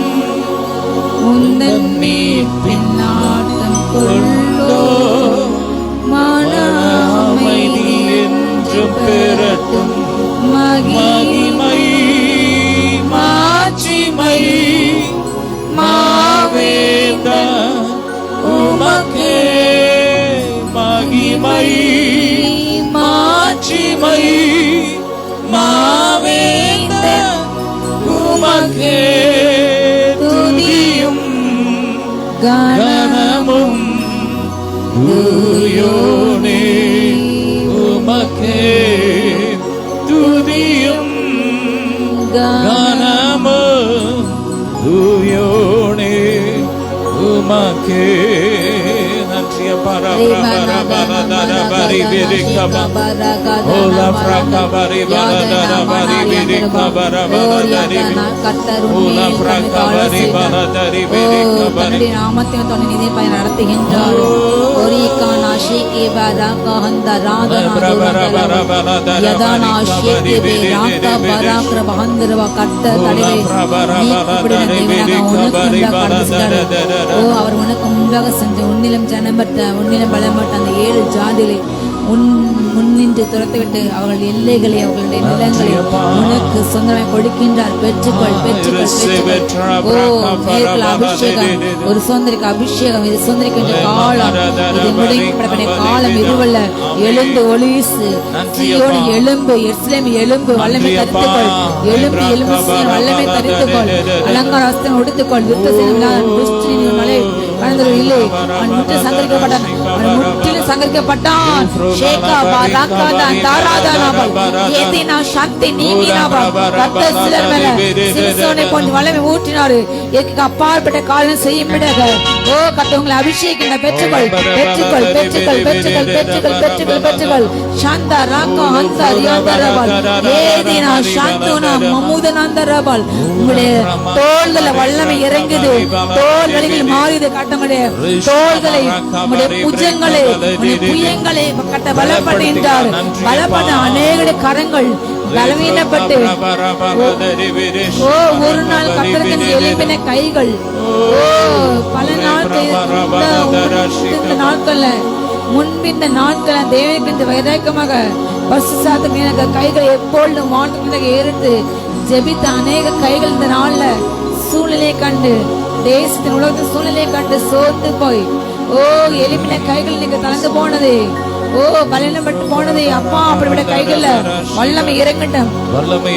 Speaker 2: உந்தன் மீட்பின் நாட்டம் கொள்வோம். மனமைதி என்று பெறட்டும் மகிமை மாட்சிமை மாவேந்த உமக்கே மகிமை மாட்சிமை மாவேந்த உமக்கே துதியும் கனமும் தூயோனே உமக்கே துதியும் கனமும் தூயோனே உமக்கே. நன்றிய நடத்துகின்றார். அவர் உனக்கு முன்பாக சென்று உன்னிலும் ஜனம்பட்ட உன்னிலும் பலம்பட்ட அந்த 7 ஜாதிகளை முன்னின்று துரத்துவிட்டு அவர்கள் எல்லைகளை அவர்களுடைய நிலங்களை உனக்கு சொந்தமாக கொடுக்கின்றார். பெற்றுக்கொள் பெற்றுக்கொள் பெற்றுக்கொள். அபிஷேகம் ஒரு சுதந்திரிக்க அபிஷேகம். இது சுதந்திரிக்கின்ற காலம். இது முடிக்கப்பட காலம் இதுவல்ல. எழுந்து ஒளிசு சீயோன் எலும்பு எருசலேம் எலும்பு வல்லமை தரித்துக்கொள். எலும்பு எலும்பு வல்லமை தரித்துக்கொள். அலங்கார வஸ்திரம் உடுத்துக்கொள். யுத்த சேனை மலை கடந்தது இல்லை. அவன் முற்றிலும் சங்கரிக்கப்பட்டான். அவன் முற்றிலும் சங்கரிக்கப்பட்டான். ஷேகா பாராகாதா தாராதானாபல் ஏதினா சக்தி நீங்கினாபல் ரத்த சிலர் மேல சிம்சோனை போன்ற வல்லமை ஊற்றினாரு. இதுக்கு அப்பாற்பட்ட காரியம் செய்யும்படியாக கர்த்தர் அபிஷேகம் பெற்றுக்கொள் பெற்றுக்கொள் பெற்றுக்கொள் பெற்றுக்கொள் பெற்றுக்கொள் பெற்றுக்கொள் பெற்றுக்கொள். சாந்தா ராகா ஹந்தா ரியாந்தரபல் ஏதினா சாந்தோனா மமுதனந்தரபல். உங்களுடைய தோள்களை வல்லமை இறங்குது. தோல் வலிகள் மாறிது. காட்டமுடைய தோள்களை உங்களுடைய புஜங்களை புயங்களை கட்ட பலப்படுகின்றார். பலப்பட்ட அநேக கரங்கள் பலவீனப்பட்டு ஒரு நாள் கத்தருக்கு எழுப்பின கைகள் பல நாட்கள்ல முன்பிந்த நாட்கள தேவனுக்கு வைராக்கியமாக பசுசாத்த கைகள் எப்பொழுதும் வானத்துக்கு ஏறிட்டு ஜெபித்த அநேக கைகள் இந்த நாள்ல சூழ்நிலையை கண்டு தேசத்தின் உலகத்தின் சூழ்நிலையை கண்டு சோர்ந்து போய் எளிமையான கைகள் நீங்க தளர்ந்து போனது பலனப்பட்டு போனது அப்பா அப்படிப்பட்ட கைகள்ல வல்லமை இறங்கட்டும்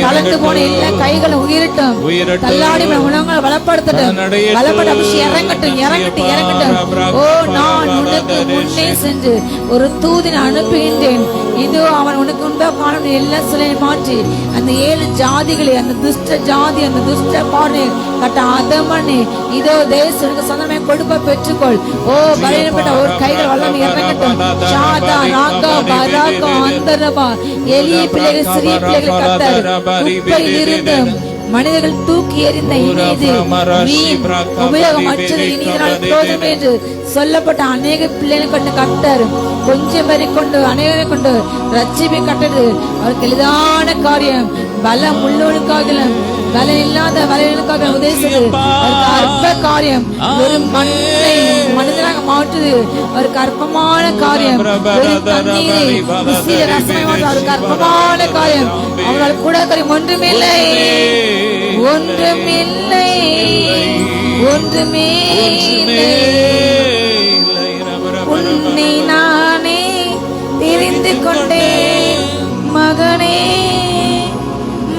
Speaker 2: கலந்து போன எல்லா கைகளும் உயிரட்டும் தள்ளாடி உணவுகளை பலப்படுத்தட்டும் பலப்பட அபிஷேகம் இறங்கட்டும் இறங்கட்டும் இறங்கட்டும் நான் உனக்கு முன்னே சென்று ஒரு தூதினை அனுப்புகின்றேன் இதோ அவன் உனக்கு உண்டா காணும் எல்லா சொல்லையை மாற்றி அந்த 7 ஜாதிகளை அந்த துஷ்ட ஜாதி அந்த துஷ்ட பானை கட்ட அதமனே இதோ தேசத்துக்கு சொந்தமே கொடுப்ப பெற்றுக்கொள் பலனப்பட்ட ஒரு கைகள் வல்லமை இறங்கட்டும் சாதா ராகா பராகா அந்தரபா எளிய பிள்ளைகள் சிறிய பிள்ளைகள் கத்தர் குப்பையில் இருந்து மனிதர்கள் தூக்கி எறிந்த இணைது உபயோகமற்றது இனிதனால் போதும் என்று சொல்லப்பட்ட அநேக பிள்ளைகளை கொண்டு கத்தர் கொஞ்சம் பேரை கொண்டு அநேகரை கொண்டு ரட்சிப்பை கட்டது அவருக்கு எளிதான காரியம் பலம் உள்ளவனுக்காகலும் பலம் இல்லாத பலனுக்காக உதேசது அவருக்கு அற்ப காரியம் ஒரு மண்ணை மனிதனாக மாற்றுது அவருக்கு அற்பமான காரியம் ஒரு தண்ணீரை ரசமயமாக அவருக்கு அற்பமான காரியம் அவரால் கூட காரியம் ஒன்றுமில்லை ஒன்றுமில்லை ஒன்றுமே உன்னை நானே தெரிந்து கொண்டேன் மகனே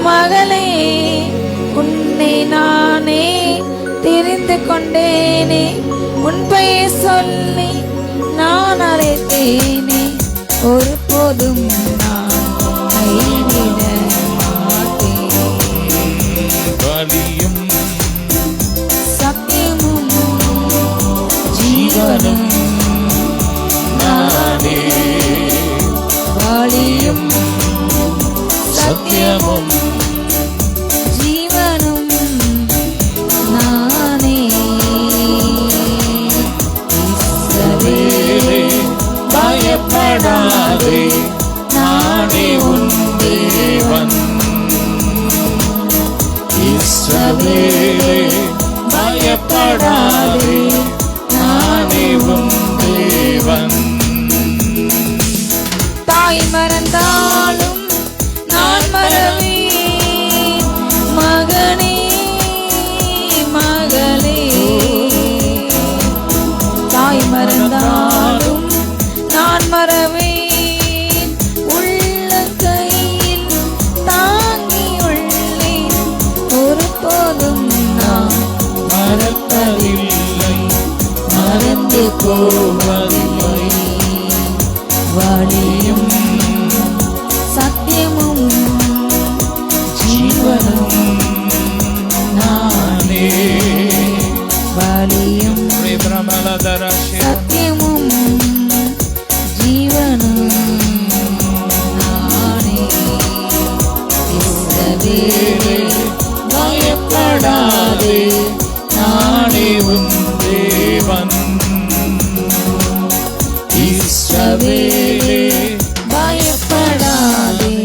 Speaker 2: மகளே உன்னை நானே தெரிந்து கொண்டேனே உன் பெயர் சொல்லி நான் அழைத்தேனே ஒரு போதும் நான் கைவிட மாட்டேன்
Speaker 1: வலியும்
Speaker 2: சத்தியமும் ஜீவனும் நானே வலியும் சத்தியமும் ஜீவனும் நானே
Speaker 1: பயப்படாதே நானே உன் தேவன் இஸ்ரவேலே பயப்படாதே நானே உன் தேவன்
Speaker 2: தாய் மறந்தாலும் நான் மறவேன் மகனே மகளே தாய் மறந்தாலும் நான் மறவேன் உள்ள கையில் தாங்கி உள்ளேன் ஒரு போதும் நான்
Speaker 1: மறப்பதில்லை மறந்து போவதில்லை
Speaker 2: வலியும் சத்தியமும் ஜீவனும் நானே வலியும் சத்தியமும் ஜீவனும் நானே இஸ்ரவேலே
Speaker 1: பயப்படாதே நானே உன் தேவன் இஸ்ரவேலே
Speaker 2: பயப்படாதே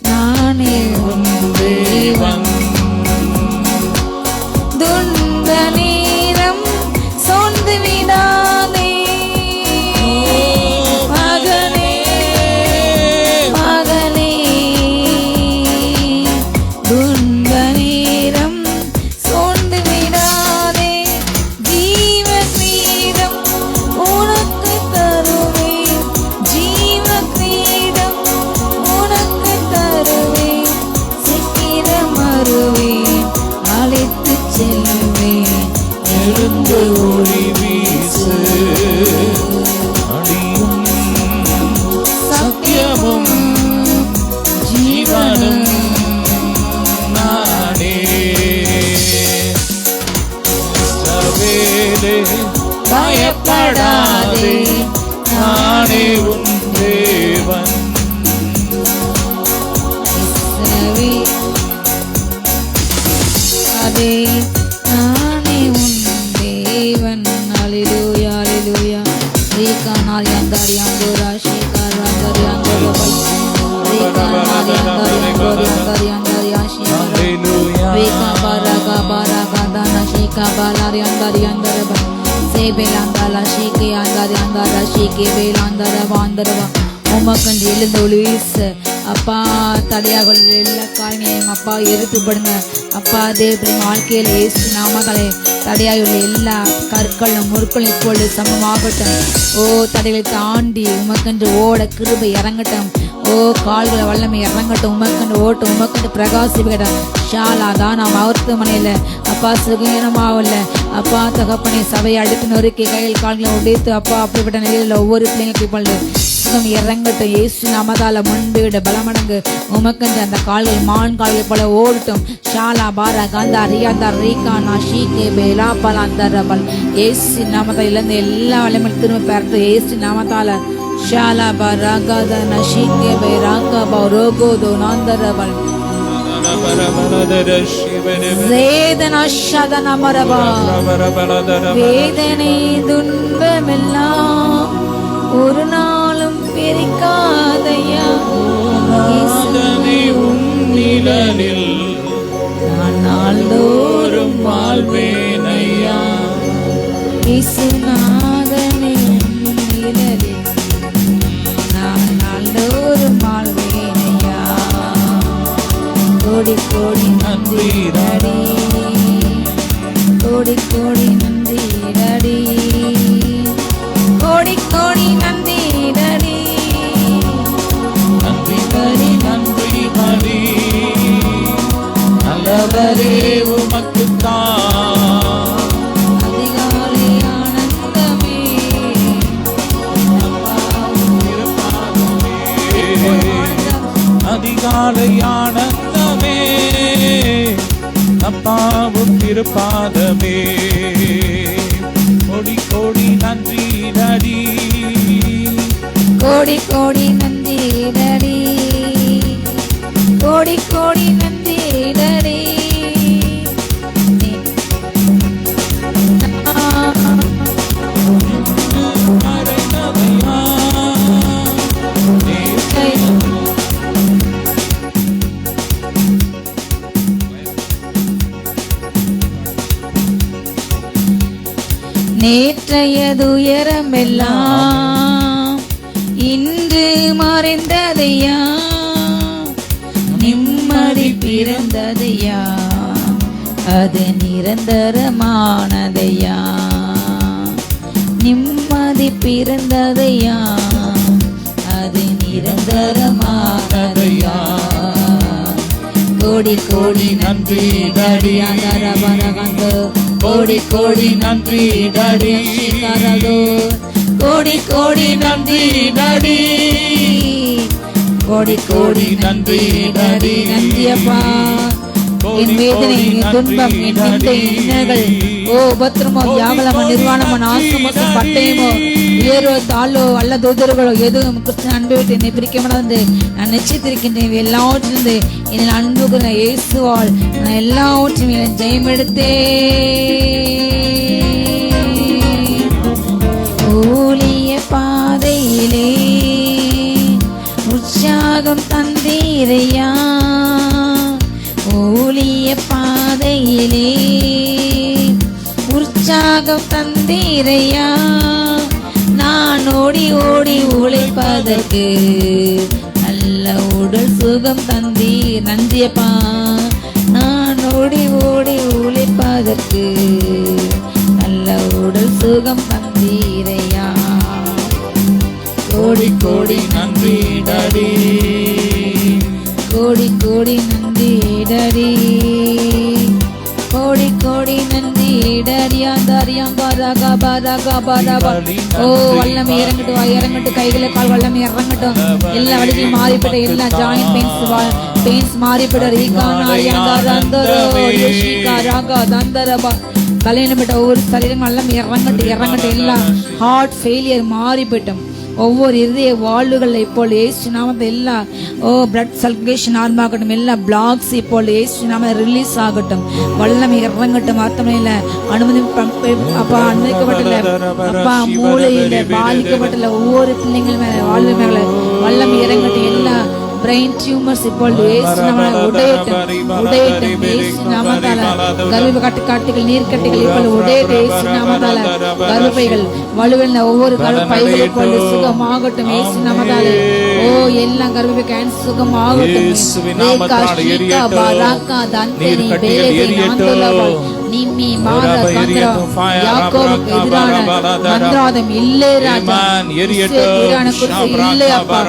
Speaker 2: நானே உன் தேவன் துன்ப நேரம் சோர்ந்து விடாதே மகனே மகளே துன்ப நேரம் சோர்ந்து விடாதே ஜீவ கிரீடம் உனக்கு தருவேன் ஜீவ கிரீடம் உனக்கு தருவேன் சீக்கிரம் வருவேன் அழைத்து செல்வேன்
Speaker 1: எழுந்து ஒளி வீசு அடியும் சத்தியமும் ஜீவனும் நானே இஸ்ரவேலே பயப்படாதே நானே உன் தேவன்
Speaker 2: அதே நானே உன் தேவன் அல்லேலூயா அல்லேலூயா ரீகானாரி Andhari Andorra ஷேகார் Andhari Andorra ரீகானாரி Andhari Andorra Andhari அந்தரபா சேபேலாந்தாலா ஷீகே Andhari அந்தாரா ஷீகே வேலாந்தரவா அந்தரவா உமக்கண்டு எழுந்த ஒளிவீச அப்பா தடையாக எல்லா காரியங்களையும் அப்பா எதிர்த்துப்படுங்க அப்பா தேவ வாழ்க்கையில இயேசு நாமங்களே தடையாக உள்ள எல்லா கற்களும் முற்களும் இப்பொழுது சமமாகட்டும். ஓ தடைகளை தாண்டி உமக்கன்று ஓட கிருபை இறங்கட்டும். ஓ கால்களை வல்லமை இறங்கட்டும். உமக்கண்டு ஓட்டும் உமக்கண்டு பிரகாசிக்கட்டும். ஷாலா தான் நாம் மருத்துவமனையில அப்பா சுகீனமாவில்ல அப்பா தகப்பனை சபையை அடுத்து நொறுக்கி கையில் கால்களை உடைத்து அப்பா அப்படிப்பட்ட நிலையில் ஒவ்வொரு பிள்ளைங்களுக்கு இப்பொழுது சுகம் இறங்கட்டும். இயேசு நாமத்தால முன்பு பலமடங்கு உமக்கன்று அந்த கால்கள் மான் கால்கள் போல ஓடட்டும். ஷாலா பாரா காந்தா ரியாந்தா ரீகானா ஷீகே பேலா பலாந்தரபல் இயேசு நாமத்தால இழந்த எல்லா வல்லமையும் திரும்ப பெறட்டும். இயேசு நாமத்தால ஷாலா பாரா காதா ஷீகே பேராகா பரோகோதோ நாந்தரபல் வேதனா ஷதனா மரபா வேதனை துன்பமெல்லாம் ஒரு நாளும் பிரிக்காதையா
Speaker 1: உன்னிழலில்
Speaker 2: நான் நாள்தோறும் வாழ்வேனையா இசுநாதனே உன்னிழலில் நான் நாள்தோறும் வாழ்வேனையா. கோடி கோடி நன்றிடடி கோடி கோடி நன்றிடடி கோடி கோடி நன்றிடடி
Speaker 1: நன்றி ஹரி நன்றி ஹரி நல்லவரே உமக்குத்தான்
Speaker 2: அதிகாலை ஆனந்தமே
Speaker 1: அதிகாலை ஆனந்தமே அப்பாவும் திருப்பாதமே கோடி கோடி நன்றி நடி
Speaker 2: கோடி கோடி நன்றிடடி கோடி கோடி நன்றிடடி நேற்றையதுயரமெல்லாம் இன்று மறைந்ததையா நிம்மதி பிறந்ததையா அது நிரந்தரமானதையா நிம்மதி பிறந்ததையா அது நிரந்தரமானதையா. கோடி கோடி நன்றி தடியாதரவரகந்தோ கோடி கோடி நன்றி தடி கோடி கோடி நன்றி தடி கோடி கோடி நன்றி தடி நன்றியப்பா. என் வேதனை என் துன்பம் என் நிந்தை இன்னல்கள் ஓ உபத்திரமோ வியாபலமோ நிர்வாணமோ நாசமோ பட்டயமோ உயர்வோ தாழ்வோ அல்ல தூதர்களோ எதுவும் கிறிஸ்தன் அன்பை விட்டு என்னை பிரிக்க முடியாது. நான் நிச்சயத்திருக்கின்றேன் எல்லாவற்றிலிருந்து என்னை அன்புகிற இயேசுவால் நான் எல்லாவற்றையும் ஜெயம் எடுத்தேன். ஊழிய பாதையிலே உற்சாகம் தந்தீரையா ஊழிய பாதையிலே உற்சாகம் தந்தீரையா நான் ஓடி ஓடி உழைப்பதற்கு நல்ல உடல் சுகம் தந்தீர் நன்றியப்பா. நான் ஓடி ஓடி உழைப்பதற்கு நல்ல உடல் சுகம் தந்தீரையா. கோடி கோடி நன்றி டடி கோடி கோடி நன்றி டடி கோடி கோடி நன்றி ஓ வல்லமை இறங்கட்டும் இறங்கட்டும் கைகளை கால் வல்லமை இறங்கட்டும். எல்லா வழிகளும் மாறிப்பட எல்லா ஜாயிண்ட் பெயின்ஸ் மாறிப்பட கல்யாணப்பட்ட ஒவ்வொரு சரீரம் வல்லமை இறங்கட்டும் எல்லா ஹார்ட் ஃபெயிலியர் மாறிப்பட்டும். ஒவ்வொரு இதய வாழ்வுகள் இப்போ ஏசு நாமத்தை எல்லா பிளட் சர்க்குலேஷன் ஆரம்பமாகட்டும். எல்லா பிளாக்ஸ் இப்போ ஏசு நாம ரிலீஸ் ஆகட்டும். வல்லமை இறங்கட்டும். அர்த்தமையில அனுமதி அப்பா அனுமதிக்கப்பட்டல அப்பா மூளையில பாதிக்கப்பட்டல ஒவ்வொரு பிள்ளைங்கள் மேல வாழ்வு மேல வல்லமை இறங்கட்டும். எல்லா பிரெயின் டியூமர்ஸ் இப்பொழுது இயேசு நாமத்தால் உடையட்டும் இயேசு நாமத்தால் கர்ப்ப கட்டுகள் நீர்க்கட்டிகள் இப்பொழுது உடையட்டும் இயேசு நாமத்தால் கர்ப்பைகள் வலுவிழந்த ஒவ்வொரு கர்ப்பைகளும் இப்பொழுது சுகமாகட்டும் இயேசு நாமத்தால் ஓ எல்லாம் கர்ப்பை கேன்சர் சுகமாகட்டும் நிம்மி மாற யாக்கோபுக்கு எதிரான மந்திராதம் இல்லை ராஜா இல்லை அப்பா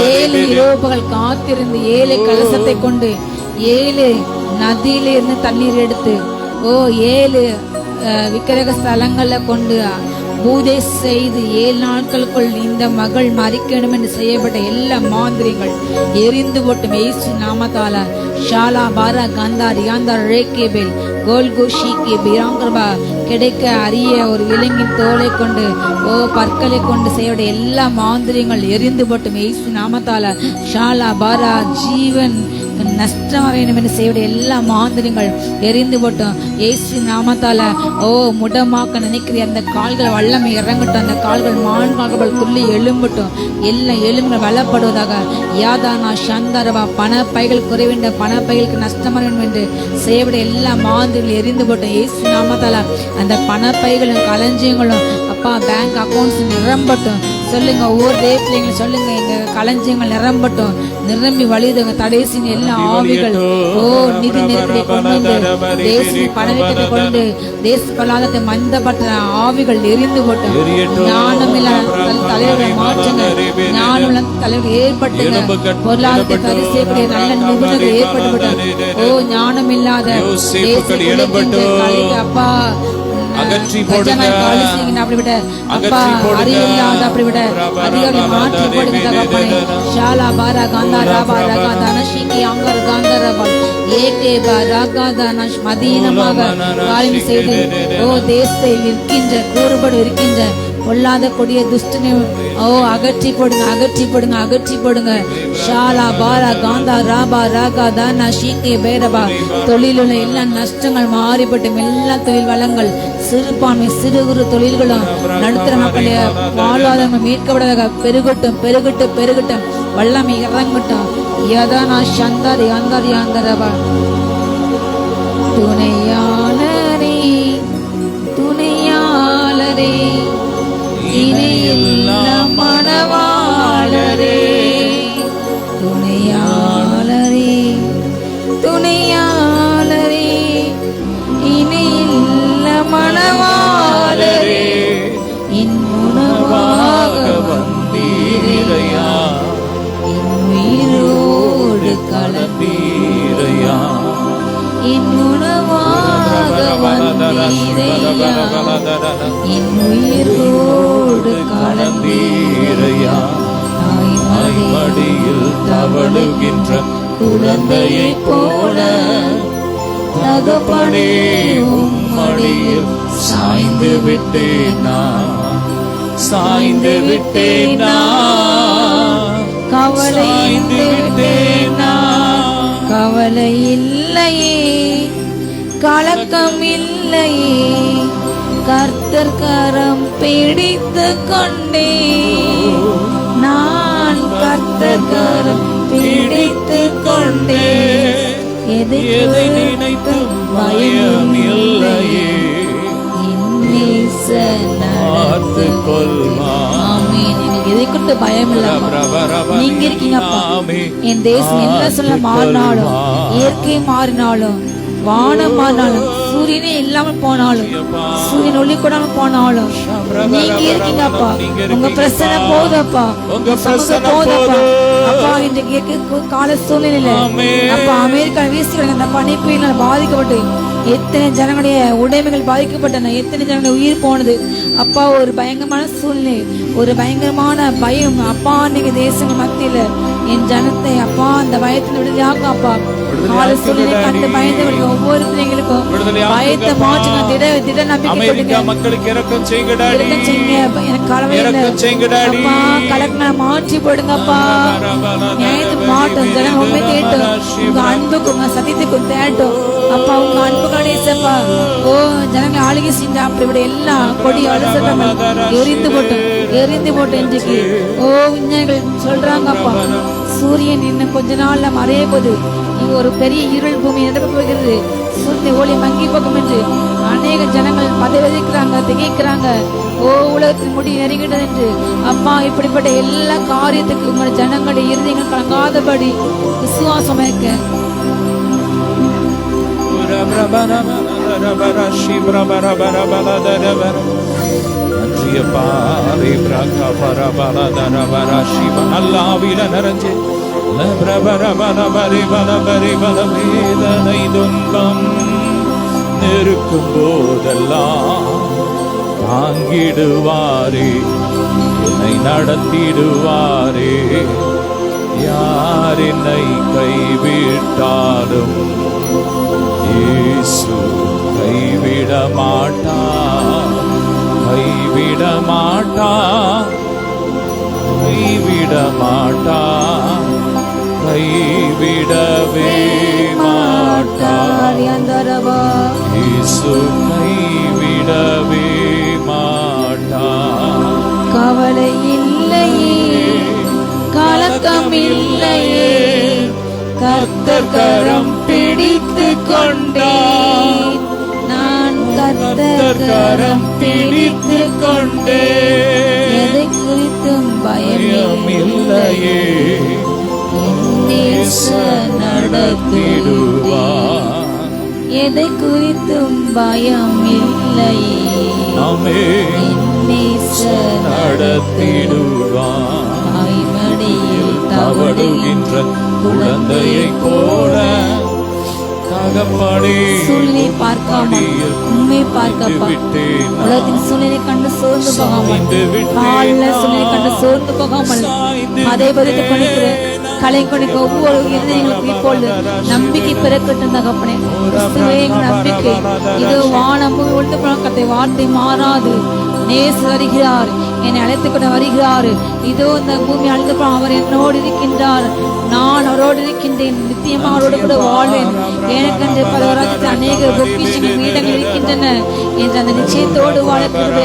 Speaker 2: 7 யூரோப்புகள் காத்திருந்து 7 கலசத்தை கொண்டு 7 நதியிலிருந்து தண்ணீர் எடுத்து 7 விக்கிரக ஸ்தலங்களை கொண்டு பூஜை செய்து 7 நாட்களுக்குள் இந்த மகள் மறிக்கணும் என்று செய்யப்பட்ட எல்லா மாந்திரிகள் எரிந்து போட்டும் இயேசு நாமத்தால. ஷாலா பாரா கந்தார் யாந்தார் ரேகேபேல் கோல்கோஷிக்கு பிராங்கர்பா கிடைக்க அரிய ஒரு விலங்கின் தோலை கொண்டு பற்களை கொண்டு செய்யப்பட்ட எல்லா மாந்திரியங்கள் எரிந்து போட்டும் இயேசு நாமத்தால. ஷாலா பாரா ஜீவன் நஷ்டம் வேண்டும் என்று செய்ய எல்லா மாந்திரங்கள் எரிந்து போட்டோம் இயேசு நாமத்தால. முடமாக்க நினைக்கிற அந்த கால்கள் வல்லமை இறங்கட்டும், அந்த கால்கள் மான்கால்கள் துள்ளி எழும்பட்டும், எல்லாம் எலும்புகள் வளப்படுவதாக. யாதானா சந்தரவா பணப்பைகள் குறைவின்ற பணப்பைகளுக்கு நஷ்டம் வேண்டும் என்று செய்யப்பட எல்லா மாந்திரங்கள் எரிந்து போட்டோம் இயேசு நாமத்தால. அந்த பணப்பைகளும் களஞ்சியங்களும் அப்பா பேங்க் அக்கௌண்ட்ஸ் நிரம்பட்டும் சொல்லுங்க. ஒவ்வொரு தேவத்திலையும் சொல்லுங்க, எங்க களஞ்சியங்கள் நிரம்பட்டும், நிரம்பி வழியுதுங்க. தடைசின் எல்லா ஆவிகள் நிதி நெருக்கடி கொண்டு தேச பணவீக்கத்தை கொண்டு தேச பலாதத்தை மந்தப்பட்ட ஆவிகள் எரிந்து போட்டோம். ஞானமில்ல தலைவர்களை மாற்றுங்க, ஞானமுள்ள தலைவர்கள் ஏற்பட்டுங்க. பொருளாதாரத்தை சரி செய்யக்கூடிய நல்ல நிபுணர்கள் ஏற்பட்டு ஞானமில்லாத அப்பா
Speaker 1: அகற்றி போடுங்க,
Speaker 2: அப்படிவிட அப்பா அறிவில்லாத அப்படிவிட அதிகாரி மாற்றி போடுங்க தகப்பனே. ஷாலா பாரா காந்தா ராபா ரகா தனஷிகி அங்கர் காந்தரபா ஏகே பாரகா தனஷ் மதீனமாக காரியம் செய்து தேசத்தை விற்கின்ற கூறுபடு இருக்கின்ற பொல்லாத கொடிய துஷ்டனை அகற்றி போடுங்க, அகற்றி போடுங்க, அகற்றி போடுங்க. ஷாலா பாரா காந்தா ராபா ராகா தானா ஷீகே பேரபா தொழிலுள்ள எல்லா நஷ்டங்கள் மாறிப்பட்டு எல்லா தொழில் வளங்கள் சிறுபான்மை சிறு குறு தொழில்களும் நடுத்தர மக்களுடைய வாழ்வாதாரம் மீட்கப்படாத பெருகட்டும் பெருகட்டும் பெருகட்டும், வல்லமை இறங்கட்டும். யதானா சந்தார் யாந்தார் யாந்தரபா துணையாளரே துணையாளரே இணையில்லா மணவாளரே துணையாளரே துணையாளரே இணையில்லா மணவாளரே என் உணவாக வந்தீரையா, என் உயிரோடு கலந்தீரையா, என் உணவாக வந்தீரையா, என் உயிரோடு கலந்தீரையா. தாய்மடியில் தவழுகின்ற குழந்தையை போல தகப்பனே உம்மடியில் சாய்ந்து விட்டேனா, சாய்ந்து விட்டேனா, கவலை விட்டேனா, கவலை இல்லையே கலக்கம் இல்லையே, கர்த்தர் கரம் பிடித்து கொண்டே, நான் கர்த்தர் கரம் பிடித்து கொண்டே, எதை நினைத்து பயம் இல்லையே, எதை கொண்டு பயம் இல்ல. நீங்க இருக்கீங்கப்பா. என் தேசம் என்ன சொல்ல மாறினாலும், இயற்கை மாறினாலும், வானம் மாறினாலும், சூரியனே இல்லாமல் போனாலும், சூரியன் ஒளி கூடாம போனாலும், நீங்க இருக்கீங்கப்பா. உங்க பிரச்சனை போதப்பா, உங்க பிரச்சனை போதப்பா. அப்பா இன்றைக்கு கால சூழ்நிலையில அப்பா அமெரிக்கா வீசி அந்த பனிப்புயினால் பாதிக்கப்பட்டு எத்தனை ஜனங்களுடைய உடைமைகள் பாதிக்கப்பட்டன, எத்தனை ஜனங்களுடைய உயிர் போனது அப்பா. ஒரு பயங்கரமான சூழ்நிலை, ஒரு பயங்கரமான பயம் அப்பா. நீங்க தேசங்கள் மத்தியில என் ஜனத்தை அப்பா அந்த பயத்தில் விடுதலையாக்கும் அப்பா. கால சூழ்நிலை கண்டு பயந்தவர்கள் ஒவ்வொரு பிள்ளைங்களுக்கும் பயத்தை மாற்றுங்க. திட நம்பிக்கை கொடுங்க.
Speaker 1: மக்களுக்கு இரக்கம் செய்யுங்க.
Speaker 2: எனக்கு கலவையில கலக்கங்களை மாற்றி போடுங்கப்பா. நியாயத்துக்கு மாட்டோம். ஜனம் உண்மை தேட்டும். உங்க அன்புக்கு உங்க சத்தியத்துக்கும் தேட்டும் அப்பா. உங்க அன்புக்கான இசப்பா. ஓ ஜனங்களை ஆளுகை செஞ்சா அப்படி எல்லாம் கொடி அழுசட்டம் எரிந்து போட்டோம் இன்றைக்கு. ஓ விஞ்ஞானிகள் சொல்றாங்க அப்பா, சூரியன் இன்னும் கொஞ்ச நாள்ல மறைய போது ஒரு பெரிய இருள் பூமி நடக்க போகிறது. சூரிய ஒளி மங்கி போகும் என்று அநேக ஜனங்கள் பதவிக்கிறாங்க, திகைக்கிறாங்க. ஓ உலகத்தின் முடி நெருங்கிட்டது என்று அப்பா. இப்படிப்பட்ட எல்லா காரியத்துக்கு உங்களுடைய ஜனங்களுடைய இருதயங்கள் கலங்காதபடி விசுவாசம் இருக்க
Speaker 1: நிறைஞ்சு துன்பம் நெருக்கும் போதெல்லாம் தாங்கிடுவாரே, என்னை நடத்திடுவாரே. யார் என்னை கைவிட்டாலும் இயேசு கைவிட மாட்டார், கைவிட மாட்டார், கைவிட மாட்டார், கைவிடவே மாட்டார். இயேசு கைவிடவே மாட்டார்.
Speaker 2: கவலை இல்லையே, கலக்கம் இல்லையே, கர்த்தர் கரம் பிடித்து கொண்டேன். நான் கர்த்தர் கரம் பிடித்து கொண்டேன். எதை குறித்தும் பயம் இல்லையே, நடத்திடுவார். எதை குறித்தும் பயம் இல்லையே,
Speaker 1: நடத்திடுவார். தாய்மடியில் தவழுகின்ற குழந்தையை போல தகப்பனே
Speaker 2: சூழ்நிலை பார்க்காமல் உண்மை பார்க்கப்பா. உலகத்தின் சூழ்நிலை கண்டு சோர்ந்து போகாமல், கால சூழ்நிலை கண்டு சோர்ந்து போகாமல் அதை பதித்து கொண்டிருக்கிற கலை கொண்டிருக்க ஒவ்வொரு இருதயங்களுக்கும் இப்பொழுது நம்பிக்கை பிறக்கட்டும் தகப்பனே. நம்பிக்கை இது வானம் ஒன்று பழக்கத்தை வார்த்தை மாறாது. நேசு வருகிறார், என்னை அழைத்துக் கொண்டு வருகிறார். இதோ இந்த பூமி அழைத்து அவர் என்னோடு இருக்கின்றார், நான் அவரோடு இருக்கின்றேன், நித்தியமாக அவரோடு கூட வாழ்வேன். எனக்கென்று பல வராஜத்தில் அநேக பொக்கிஷங்கள் வீடங்கள் இருக்கின்றன என்ற அந்த நிச்சயத்தோடு வாழக்கூடிய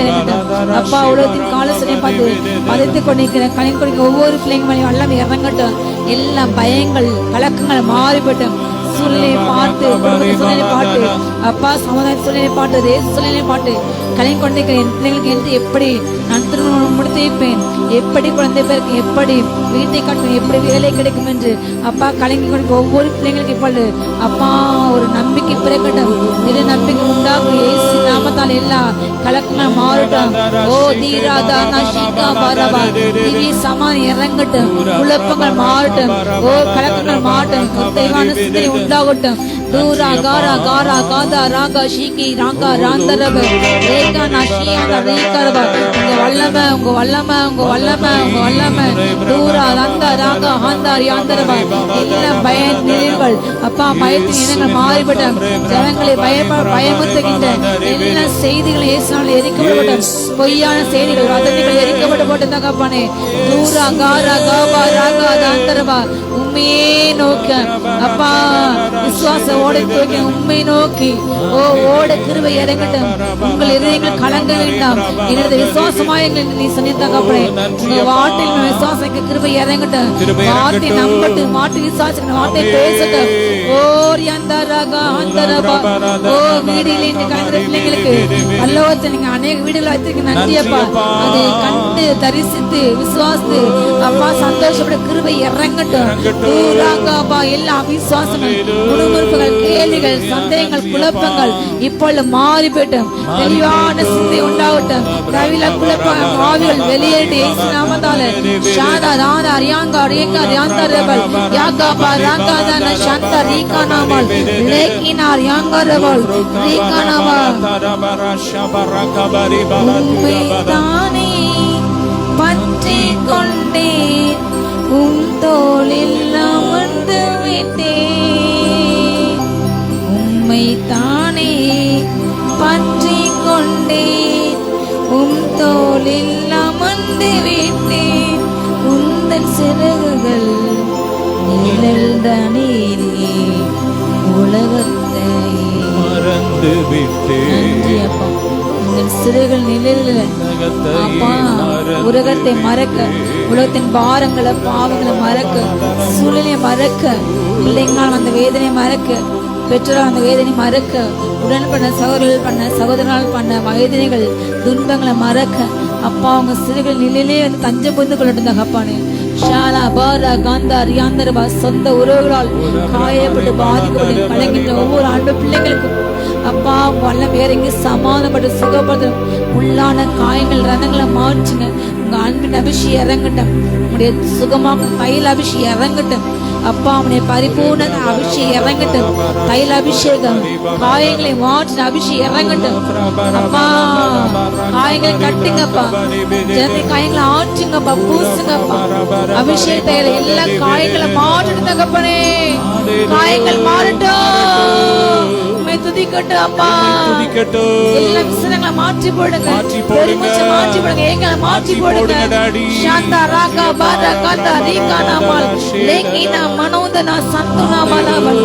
Speaker 2: அப்பா. உலகத்தின் காலசனை பார்த்து பதைத்துக் கொண்டிருக்கிற கலை கொடுக்க ஒவ்வொரு பிள்ளைங்களையும் எல்லாம் இறங்கட்டும். எல்லா பயங்கள் கலக்கங்கள் மாறிப்பட்டும். சூழ்நிலையை பார்த்து, சூழ்நிலை பாட்டு அப்பா, சமுதாய சூழ்நிலை பாட்டு, தேச சூழ்நிலை பாட்டு கலை கொண்டிருக்கிற என் பிள்ளைகளுக்கு என்று எப்படி நான் திருமணம் முடித்து வைப்பேன், எப்படி குழந்தை பேருக்கு, எப்படி வீட்டை காட்டும், எப்படி வேலை கிடைக்கும் என்று அப்பா கலங்கி கொண்டிருக்க ஒவ்வொரு பிள்ளைங்களுக்கு இப்பொழுது அப்பா ஒரு நம்பிக்கை பிறக்கட்டும். திரு நம்பிக்கை உண்டாகும். இயேசு நாமத்தால் எல்லா கலக்கங்கள் மாறட்டும். ஓ தீராதா நஷிகா பரபா திவி சமான் இறங்கட்டும். குழப்பங்கள் மாறட்டும். ஓ கலக்கங்கள் மாறட்டும். தெய்வான சிந்தனை உண்டாகட்டும். தூரா காரா காரா காதா ராகா ஷீகி ராகா ராந்தரப ரேகா நஷியாத ரேகரப. உங்க வல்லமை, உங்க வல்லமை, உங்க வல்லமை, உங்க வல்லமை. தூரா ரந்த ராகா ஹாந்தார் யாந்தரப. எல்லா பயங்கள் அப்பா, பயத்தின் இனங்கள் மாறிவிட்டோம். ஜனங்களை பயமுறுத்துகின்ற எல்லா செய்திகளை இயேசுவால் எரிக்கப்படட்டும். பொய்யான செய்திகள், வதந்திகள் எரிக்கப்பட்டு போட்டு தகப்பனே. தூரா காரா காபா ராகா தாந்தரபா. உண்மையே நோக்க அப்பா, விசுவாச ஓட தூக்கி உண்மை நோக்கி ஓ ஓட கிருபை இறங்கட்டும். உங்கள் இதயங்கள் கலங்க வேண்டாம். எனது விசுவாசமாய் நீ சொன்னீங்கப்படி உங்க வார்த்தையில் விசுவாசிக்க கிருபை இறங்கட்டும். வார்த்தை நம்பட்டு, வார்த்தை விசுவாசிக்க, வார்த்தை பேசட்டும். ஓர் யந்தரகா அந்தரபா. ஓ வீடுகளில் இன்று கலந்த பிள்ளைங்களுக்கு பல்லவத்தை நீங்க அநேக வீடுகளை வைத்திருக்க நன்றி அப்பா. அதை கண்டு தரிசித்து விசுவாசித்து அப்பா சந்தோஷப்பட கிருபை இறங்கட்டும். எல்லா விசுவாசங்கள், முணுமுணுப்புகள், கேள்விகள், சந்தேகங்கள், குழப்பங்கள் இப்பொழுது மாறிவிட்டும். தெளிவான சிந்தை உண்டாகட்டும். கவில குழப்ப ஆவிகள் வெளியேறி இயேசு நாமத்தால ஷாதா ராதா ரியாங்கா ரியாங்கா ரியாந்தா ரெபல் யாகாபா ராகாதா ஷாந்தா ரீகானாமல் லேகினா ரியாங்கா ரெபல் ரீகானாவா. உம்மைதானே பற்றி கொண்டேன், உன் தோளில் அமர்ந்து விட்டேன். உம்மை தானே பற்றி கொண்டேன், உம் தோளில் அமர்ந்து விட்டேன், உந்தன் சிறகுகள் நிழல்தானீரே, உலகத்தை
Speaker 1: மறந்து விட்டேன்.
Speaker 2: நன்றி அப்பா, உங்கள் சிறுகள் நிழல்ல அப்பா உலகத்தை மறக்க, உலகத்தின் பாரங்களை பாவங்களை மறக்க, சூழ்நிலையை மறக்க, பிள்ளைங்களால் அந்த வேதனை மறக்க, பெற்றோரால் அந்த வேதனை மறக்க, உடன் பண்ண சகோதரர்கள் பண்ண சகோதரனால் பண்ண வேதனைகள் துன்பங்களை மறக்க அப்பா உங்க சிறுகள் நிலையிலே வந்து தஞ்சம் புரிந்து கொள்ளட்டும் தகப்பானே. ஷாலா பாரா காந்தா ரியாந்தரபா சொந்த உறவுகளால் காயப்பட்டு பாதிக்கப்பட்டு கலங்கின்ற ஒவ்வொரு அன்பு பிள்ளைகளுக்கும் அப்பா வல்லம் இறங்கி சமாதானப்பட்டு சுகப்படுத்தும். உள்ளான காயங்கள் ரணங்களை மாற்றுங்க. உங்க அன்பின் அபிஷேகம் இறங்கட்டும். உங்களுடைய சுகமாக்கும் தைல அபிஷேகம் இறங்கட்டும். அப்பா உடைய பரிபூர்ண அபிஷேகம் இறங்கட்டும். தைல அபிஷேகம் காயங்களை மாற்றின அபிஷேகம் இறங்கட்டும். அப்பா காயங்களை கட்டுங்கப்பா, ஜனத்தை காயங்களை ஆற்றுங்கப்பா, பூசுங்கப்பா. அபிஷேக தைல எல்லா காயங்களை மாற்றணும் தகப்பனே. காயங்கள் மாறட்டும். துதிக்கட்டும் அப்பா, எல்லா விசனங்களை மாற்றி போடுங்க, பெருமூச்சை மாற்றி போடுங்க, ஏங்களை மாற்றி போடுங்க. சாந்தா ராகா பாரா காந்தா ரீகா நாமால் லேகினா மனோதனா சந்துனா மலாவல்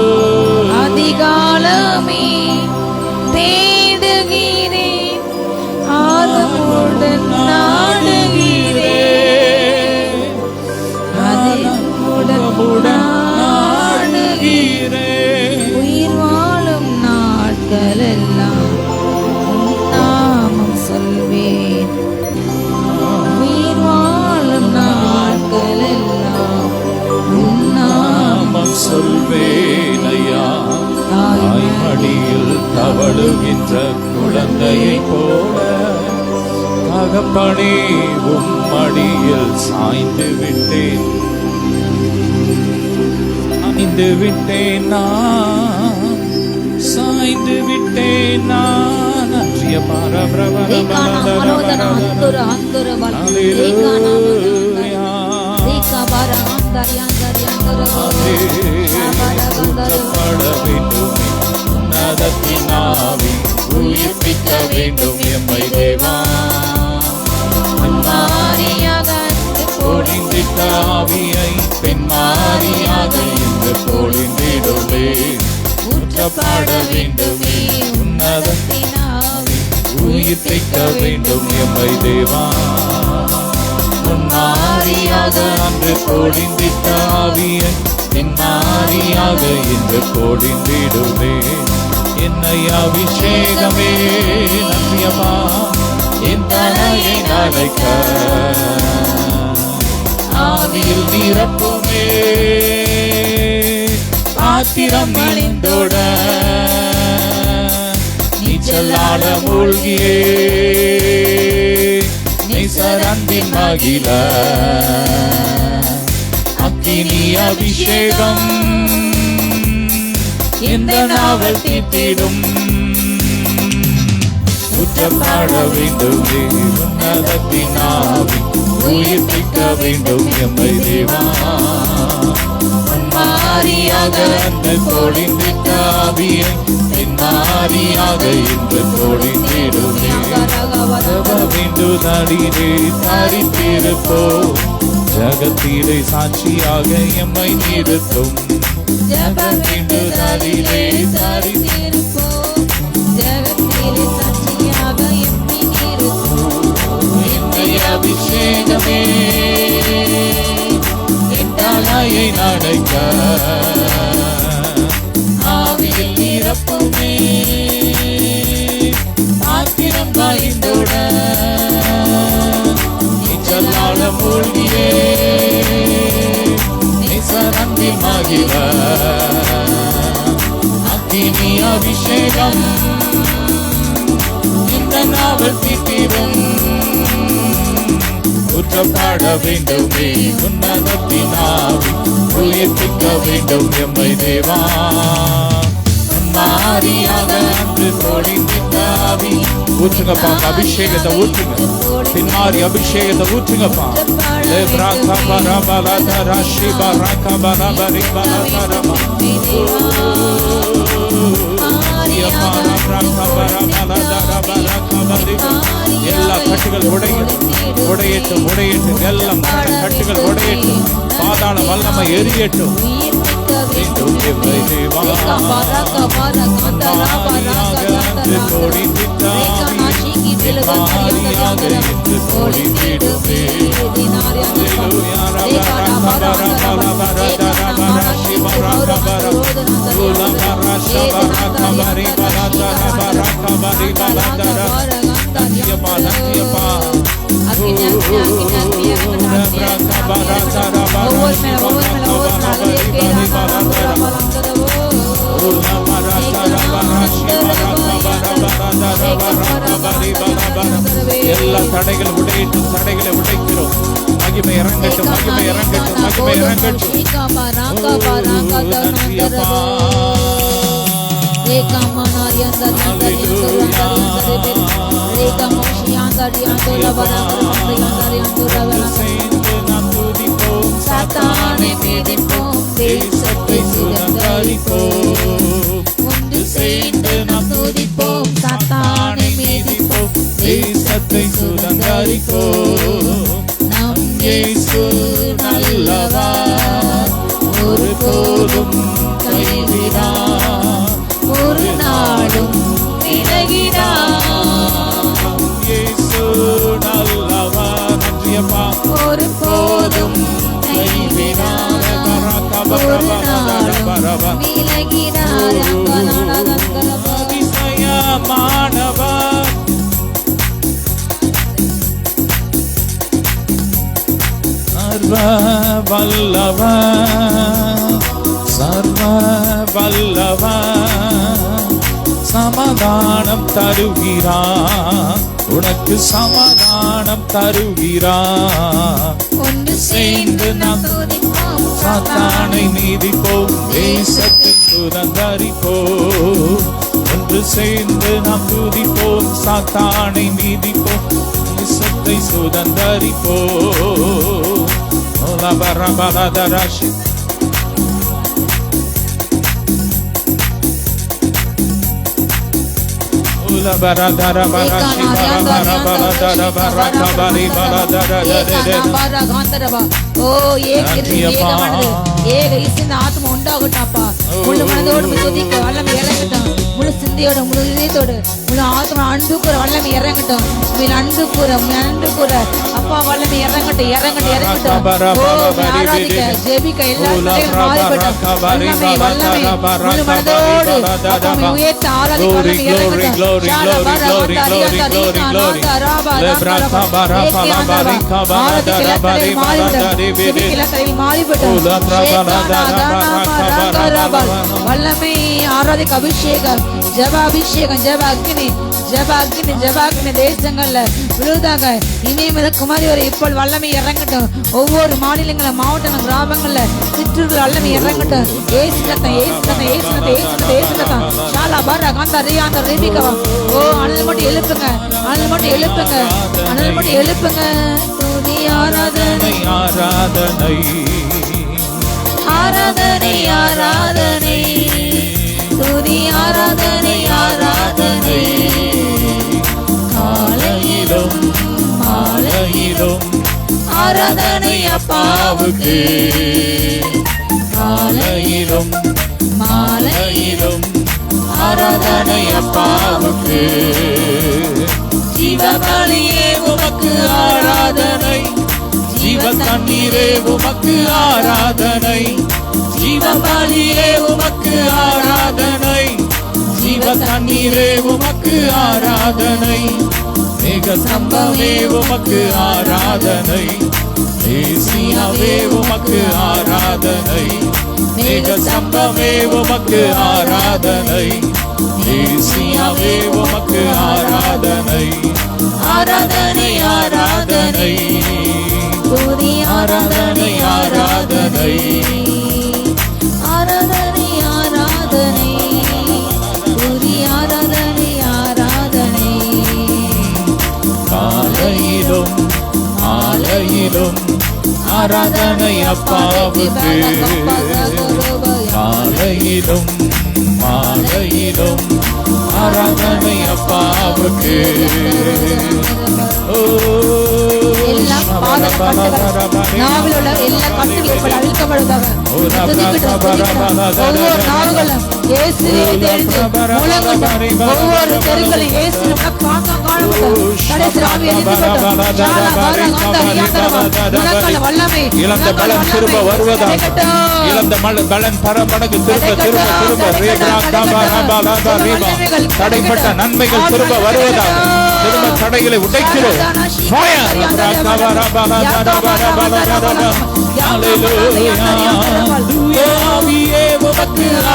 Speaker 2: அதிகாலமே தேடுகிறேன், ஆர்வமுடன் நாடுகிறேன், அதிமுடன் நாடுகிறேன். உயிர் வாழும் நாட்கள் எல்லாம் நாமம் சொல்வேன், உயிர் வாழும் நாட்கள் எல்லாம் நாமம்
Speaker 1: சொல்வேன் ஐயா. தாய்மடியில் தவழுகின்ற குழந்தையை போல தகப்பனே உம்மடியில் சாய்ந்து விட்டேன், சாய்ந்து விட்டேன் நான், சாய்ந்து விட்டேன் நான். நன்றிய நதத்தினாவி உயிர்ப்பிக்க வேண்டும் எம்மை தேவா. பொழிந்திட்ட ஆவியை பெண்மாரியாக இன்று பொழிந்திடுவே. ஊற்றப்பட வேண்டுமே உன்னதத்தினாவி உயிர்ப்பிக்க வேண்டும் எம்மை தேவா. முன்னாரியாக அன்று பொழிந்திட்ட ஆவியை பெண்மாரியாக இன்று பொழிந்திடுவே. என்னை அபிஷேகமே நன்றியமா, என் தலையை நனைக்க ஆவியில் நிரப்புமே. பாத்திரம் நினைந்தோட நீச்சலாட மூழ்கியே நிசரந்தின் மகிழ அக்கினி அபிஷேகம் எந்த நாவல் தீட்டிடும். ஊற்றப்பட வேண்டுமே உன்னதத்தினாவி உயிர்ப்பிக்க வேண்டும் எம்மை தேவா. மாரியாக அந்த பொழிந்திட்ட ஆவியை மாரியாக இன்று பொழிந்திடுமே. வேண்டுதலிலே தரித்திருப்போ ஜகத்திலே சாட்சியாக எம்மை நிறுத்தும். வேண்டுதலிலே தரித்திருப்போ ஜகத்திலே சாட்சியாக எம்மை நிறுத்தும். என்னை அபிஷேகமே என் தலையை நனைக்க ஆவியில் நிரப்புமே. பாத்திரம் காய்ந்தோட நீச்சலாட மூழ்கியே நிசரந்தி மகிழ அக்கினி அபிஷேகம் இந்த நாவல் தீட்டிடும். ஊற்றப்பட வேண்டுமே உன்னதத்தினாவி உயிர்ப்பிக்க வேண்டும் எம்மை தேவா. மாரியாக அன்று பொழிந்திட்ட ஆவி ஊற்றுங்கப்பா, அபிஷேகத்தை ஊற்றுங்க, பின்மாரி அபிஷேகத்தை ஊற்றுங்கப்பா. எல்லா கட்டுகள் உடையட்டும் உடையட்டும் எல்லாம் கட்டுகள் உடையட்டும் பாதாள வல்லமை எரியட்டும் எல்லா தடைகள் உடையட்டும் தடைகளை உடைக்கிறோம் மகிமை இறங்கட்டும் மகிமை இறங்கட்டும் மகிமை இறங்கட்டும்
Speaker 2: சாத்தானை மிதிப்போம் தேசத்தை சுதந்தரிப்போம் ஒன்று சேர்ந்து நாம் துதிப்போம் சாத்தானை மிதிப்போம்
Speaker 1: தேசத்தை சுதந்தரிப்போம்
Speaker 2: நம் இயேசு நல்லவர் ஒருபோதும் கைவிடார் ஒரு நாளும் விலகிடார்
Speaker 1: இயேசு நல்லவர் நன்றியப்பா
Speaker 2: ஒருபோதும் கைவிடார் ஒரு நாளும் விலகிடார்
Speaker 1: அதிசயமானவர் சர்வ வல்லவர் சர்வ வல்லவர் சமாதானம் தருகிறார் உனக்கு சமாதானம் தருகிறார்
Speaker 2: ஒன்று சேர்ந்து நாம் துதிப்போம்
Speaker 1: சாத்தானை மீதிப்போம் தேசத்தை சுதந்தரிப்போம் ஒன்று சேர்ந்து நாம் துதிப்போம் சாத்தானை மீதிப்போம் தேசத்தை சுதந்தரிப்போம் பரபரதராசி
Speaker 2: ஆத்மா உண்டாகட்டாப்பா முழு மனதோடு துதிக்க வல்லமை இறங்கட்டும் முழு சிந்தையோட முழு இதயத்தோடு முழு ஆத்மா அன்பு கூற வல்லமை இறங்கட்டும் அன்பு கூற அப்பா வல்லமை இறங்கட்டும் இறங்கட்டும் இறங்கட்டும் ஆராதிக்க ஜெபிக்க எல்லாரும் மாறிவிட்டோம் வல்லமை வல்லமை முழு மனதோடு உயர்த்த ஆராதிக்க வல்லமை இறங்கட்டும் வல்லமை ஆராதிக்க அபிஷேகம் ஜப அபிஷேகம் ஜப அக்னி தேசங்கள்ல விழுதாங்க இமயமலை குமாரி வரை இப்போ வல்லமை இறங்கட்டும் ஒவ்வொரு மாநிலங்கள மாவட்ட கிராமங்கள்ல சிற்றூர்கள் வல்லமை இறங்கட்டும் ஓ அனல் மட்டும் எழுப்புங்க அனல் மட்டும் எழுப்புங்க துதி ஆராதனை ஆராதனை ஆராதனை துதி ஆராதனை ஆராதனை காலையிலும் மாலையிலும் ஆராதனை அப்பாவுக்கு காலையிலும் மாலையிலும் ஆராதனை அப்பாவுக்கு ஜீவபலியே உமக்கு ஆராதனை ஜீவ தண்ணீரே உமக்கு ஆராதனை ஜீவபலியே உமக்கு ஆராதனை ஜீவ தண்ணீரே உமக்கு ஆராதனை மேக சம்பவே உமக்கு ஆராதனை ஏசியாவே உமக்கு ஆராதனை மேக சம்பவே உமக்கு ஆராதனை ஏசியாவே உமக்கு ஆராதனை ஆராதனை ஆராதனை துதி ஆராதனை ஆராதனை ஆராதனை ஆராதனை துதி ஆராதனை ஆராதனை காலையிலும் மாலையிலும் ஆராதனை அப்பாவுக்கு காலையிலும் மாலையிலும்
Speaker 1: ஆராதனை அப்பாவுக்கு.
Speaker 2: எல்லா பாதக கட்டுகள், நாவில் உள்ள எல்லா கட்டுகள் இப்படி அழிக்கப்படுவதாக. ஒவ்வொரு நாவுகளும் இயேசுவே தெரிந்து முழங்கட்டும். ஒவ்வொரு தெருக்களும் இயேசு காணப்படும். கடைசி ஆவி வல்லமை
Speaker 1: இழந்த பலன் திரும்ப வருவதாக. இழந்த பலன் பரமடங்கு தடைப்பட்ட நன்மைகள் திரும்ப வருவதாக. திரும்ப தடைகளை உடைக்கிறோம்.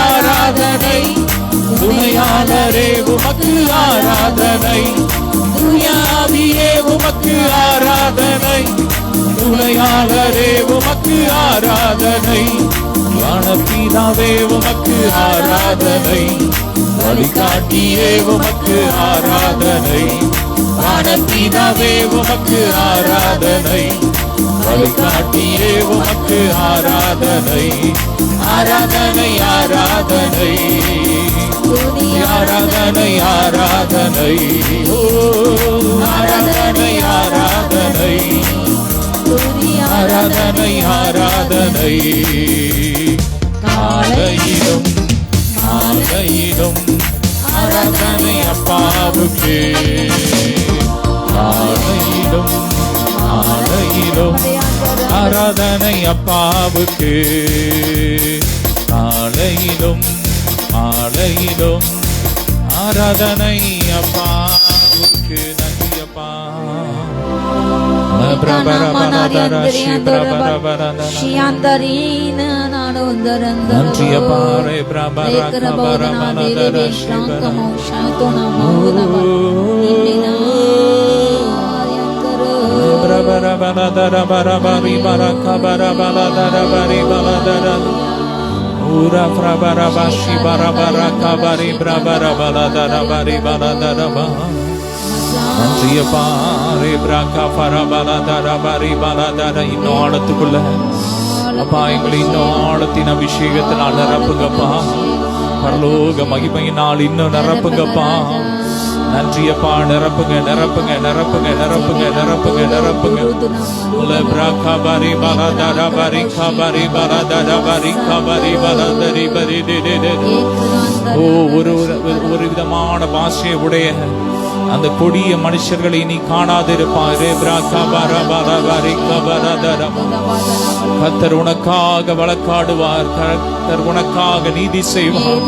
Speaker 1: ஆராதனை துணையாளரே உமக்கு ஆராதனை. துயாவியே உமக்கு ஆராதனை. துணையாளரே உமக்கு ஆராதனை. வானபிதாவே உமக்கு ஆராதனை. வழிகாட்டியே உமக்கு ஆராதனை. வானபிதாவே உமக்கு ஆராதனை. வழிகாட்டியே உமக்கு ஆராதனை. ஆராதனை ஆராதனை ஆராதனை ஆராதனை ஆராதனை ஆராதனை ஆராதனை ஆராதனை. காலையிலும் மாலையிலும் ஆராதனை அப்பாவுக்கு. காலையிலும் மாலையிலும் ஆராதனை அப்பாவுக்கு. காலையிலும் மாலையிலும் ஆராதனை அப்பாவுக்கு. நன்றி அப்பா. நன்றி அப்பா. Ura frabarabashi barabaraka bari brabarabaladarabari baladaraba. நன்றியப்பா. ரேப்ராக்கா பரபலதரபரி பலதர. இன்னும் ஆழத்துக்குள்ள அப்பா எங்களை இன்னும் ஆழத்தின் அபிஷேகத்தினால் நிரப்புங்கப்பா. பரலோக மகிமையினால் இன்னும் நிரப்புங்கப்பா. நன்றியப்பா. நிரப்புங்க நிரப்புங்க நிரப்புங்க நிரப்புங்க நிரப்புங்க நிரப்புங்க. லெப்ராக்கா பரி பலதரபரி கபரி பலதரபரி கபரி பலதரி பரி டே. ஓ ஒரு விதமான பாஷையை உடைய அந்த கொடிய மனுஷர்களை நீ காணாதிருப்பாய். கர்த்தர் உனக்காக வழக்காடுவார். கர்த்தர் உனக்காக நீதி செய்வார்.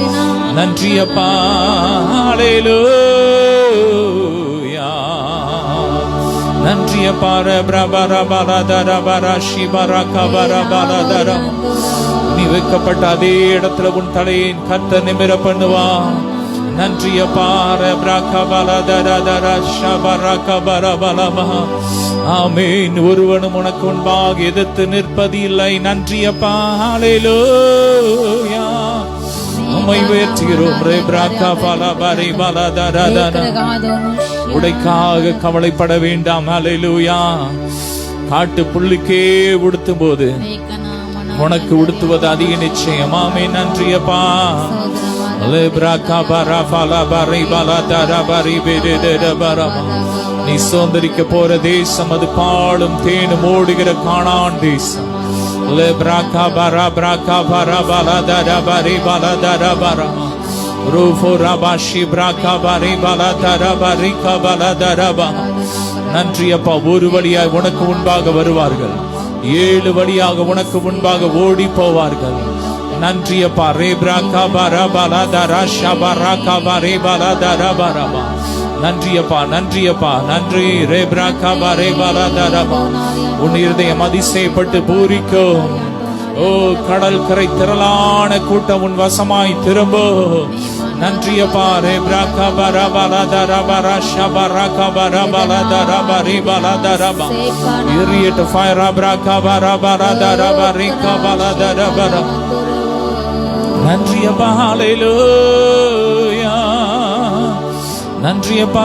Speaker 1: நன்றி அப்பா. ஹல்லேலூயா. நன்றி அப்பா. நீ வைக்கப்பட்ட அதே இடத்துல உன் தலையை கர்த்தர் நிமிர பண்ணுவா. நன்றி அப்பா. ஆமென். ஒருவனும் உனக்கு முன்பாக எதிர்த்து நிற்பது இல்லை. நன்றி அப்பா. ஹல்லேலூயா. உம்மை உயர்த்துகிறோம். உடைக்காக கவலைப்பட வேண்டாம். ஹல்லேலூயா. காட்டு புல்லுக்கே உடுத்தும் போது உனக்கு உடுத்துவது அதிக நிச்சயம். ஆமென். நன்றி அப்பா. நீ சுதந்திரிக்க போற தேசம் அது பாலும் தேனும் ஓடுகிற கானான் தேசம். நன்றி அப்பா. ஒரு வழியாய் உனக்கு முன்பாக வருவார்கள். 7 வழியாக உனக்கு முன்பாக ஓடி போவார்கள். நன்றி அப்பா. நன்றி அப்பா. நன்றி அப்பா. நன்றி. உன் இருதயம் அதிசயப்பட்டு பூரிக்கும். ஓ கடல் கரை திரளான கூட்டம் உன் வசமாய் திரும்போ. நன்றி அப்பா. நன்றி அப்பா. ஹல்லேலூயா. நன்றி அப்பா.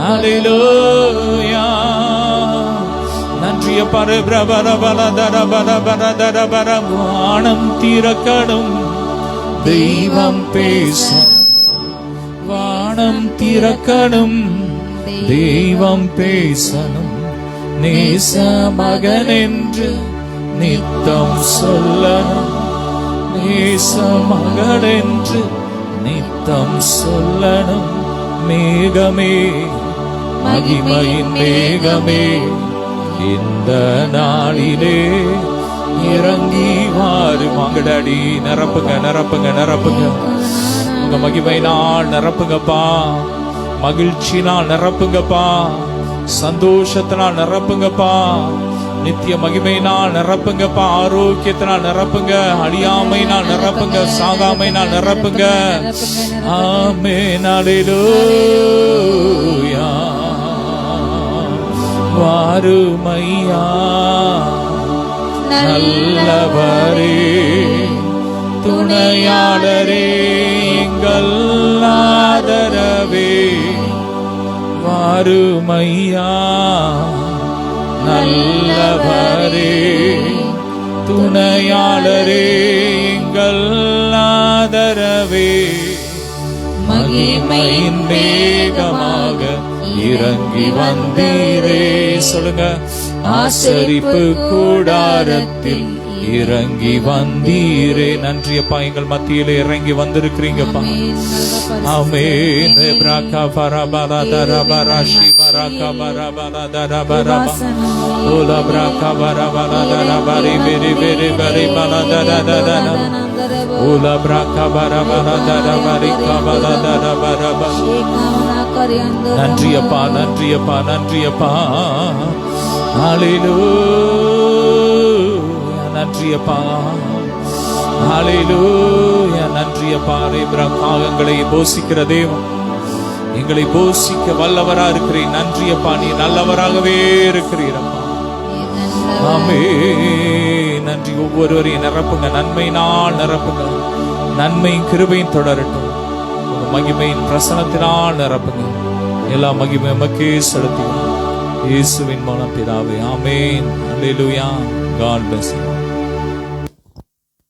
Speaker 1: ஹல்லேலூயா. நன்றி பரு பிரபல பல தர பர பர தர பர. வானம் திறக்கணும், தெய்வம் பேச. வானம் திறக்கணும், தெய்வம் பேசணும். நேச மகன் என்று நித்தம் சொல்லணும். நேச மகன் என்று நித்தம் சொல்லணும். மேகமே, மகிமையின் மேகமே, இந்த நாளிலே இறங்கி வாரு. மங்கடாடி நிரப்புங்க, நிரப்புங்க, நிரப்புங்க. உங்க மகிமையினால் நிரப்புங்கப்பா. மகிழ்ச்சினால் நிரப்புங்கப்பா. சந்தோஷத்தினால் நிரப்புங்கப்பா. நித்திய மகிமையினால் நிரப்புங்கப்பா. ஆரோக்கியத்தினால் நிரப்புங்க. அழியாமையினால் நிரப்புங்க. சாகாமையினால் நிரப்புங்க. ஆமென், அல்லேலூயா. வாருமையா நல்லவரே, துணையாளரே, எங்கள் ஆதரவே. வாருமையா நல்லவரே, துணையாளரே, எங்கள் ஆதரவே. மகிமையின் மேகமாக இறங்கி வந்தீரே. சொல்லுங்க. ஆசரிப்பு கூடாரத்தில் இறங்கி வந்தீரே. நன்றியப்பா, எங்கள் மத்தியிலே இறங்கி வந்திருக்கிறீங்கப்பா. ஆமென். பிரகா பரபர தரபர சிபரகா பரபர தரபர. ஓலா பிரகா பரபர தரபரி பெரி பெரி பெரி பல தரதர. ஓலா பிரகா பரபர தரபரி கபல தரபர. நன்றியப்பா, நன்றியப்பா, நன்றியப்பா. ஹல்லேலூயா. நன்றியப்பா, ஹல்லேலூயா. நன்றியப்பா. எங்களை போஷிக்கிற தேவன், எங்களை போஷிக்க வல்லவரா இருக்கிறேன். நன்றியப்பா, நீ நல்லவராகவே இருக்கிறீரப்பா. ஆமென். நன்றி. ஒவ்வொருவரையும் நிரப்புங்க, நன்மையினால் நிரப்புங்க. நன்மையும் கிருபையும் தொடரட்டும். உங்க மகிமையின் பிரசனத்தினால் நிரப்புங்க. எல்லா மகிமை உமக்கே செலுத்துகிறோம், இயேசுவின் மூலம் பிதாவே. ஆமென். அல்லேலூயா. God bless you.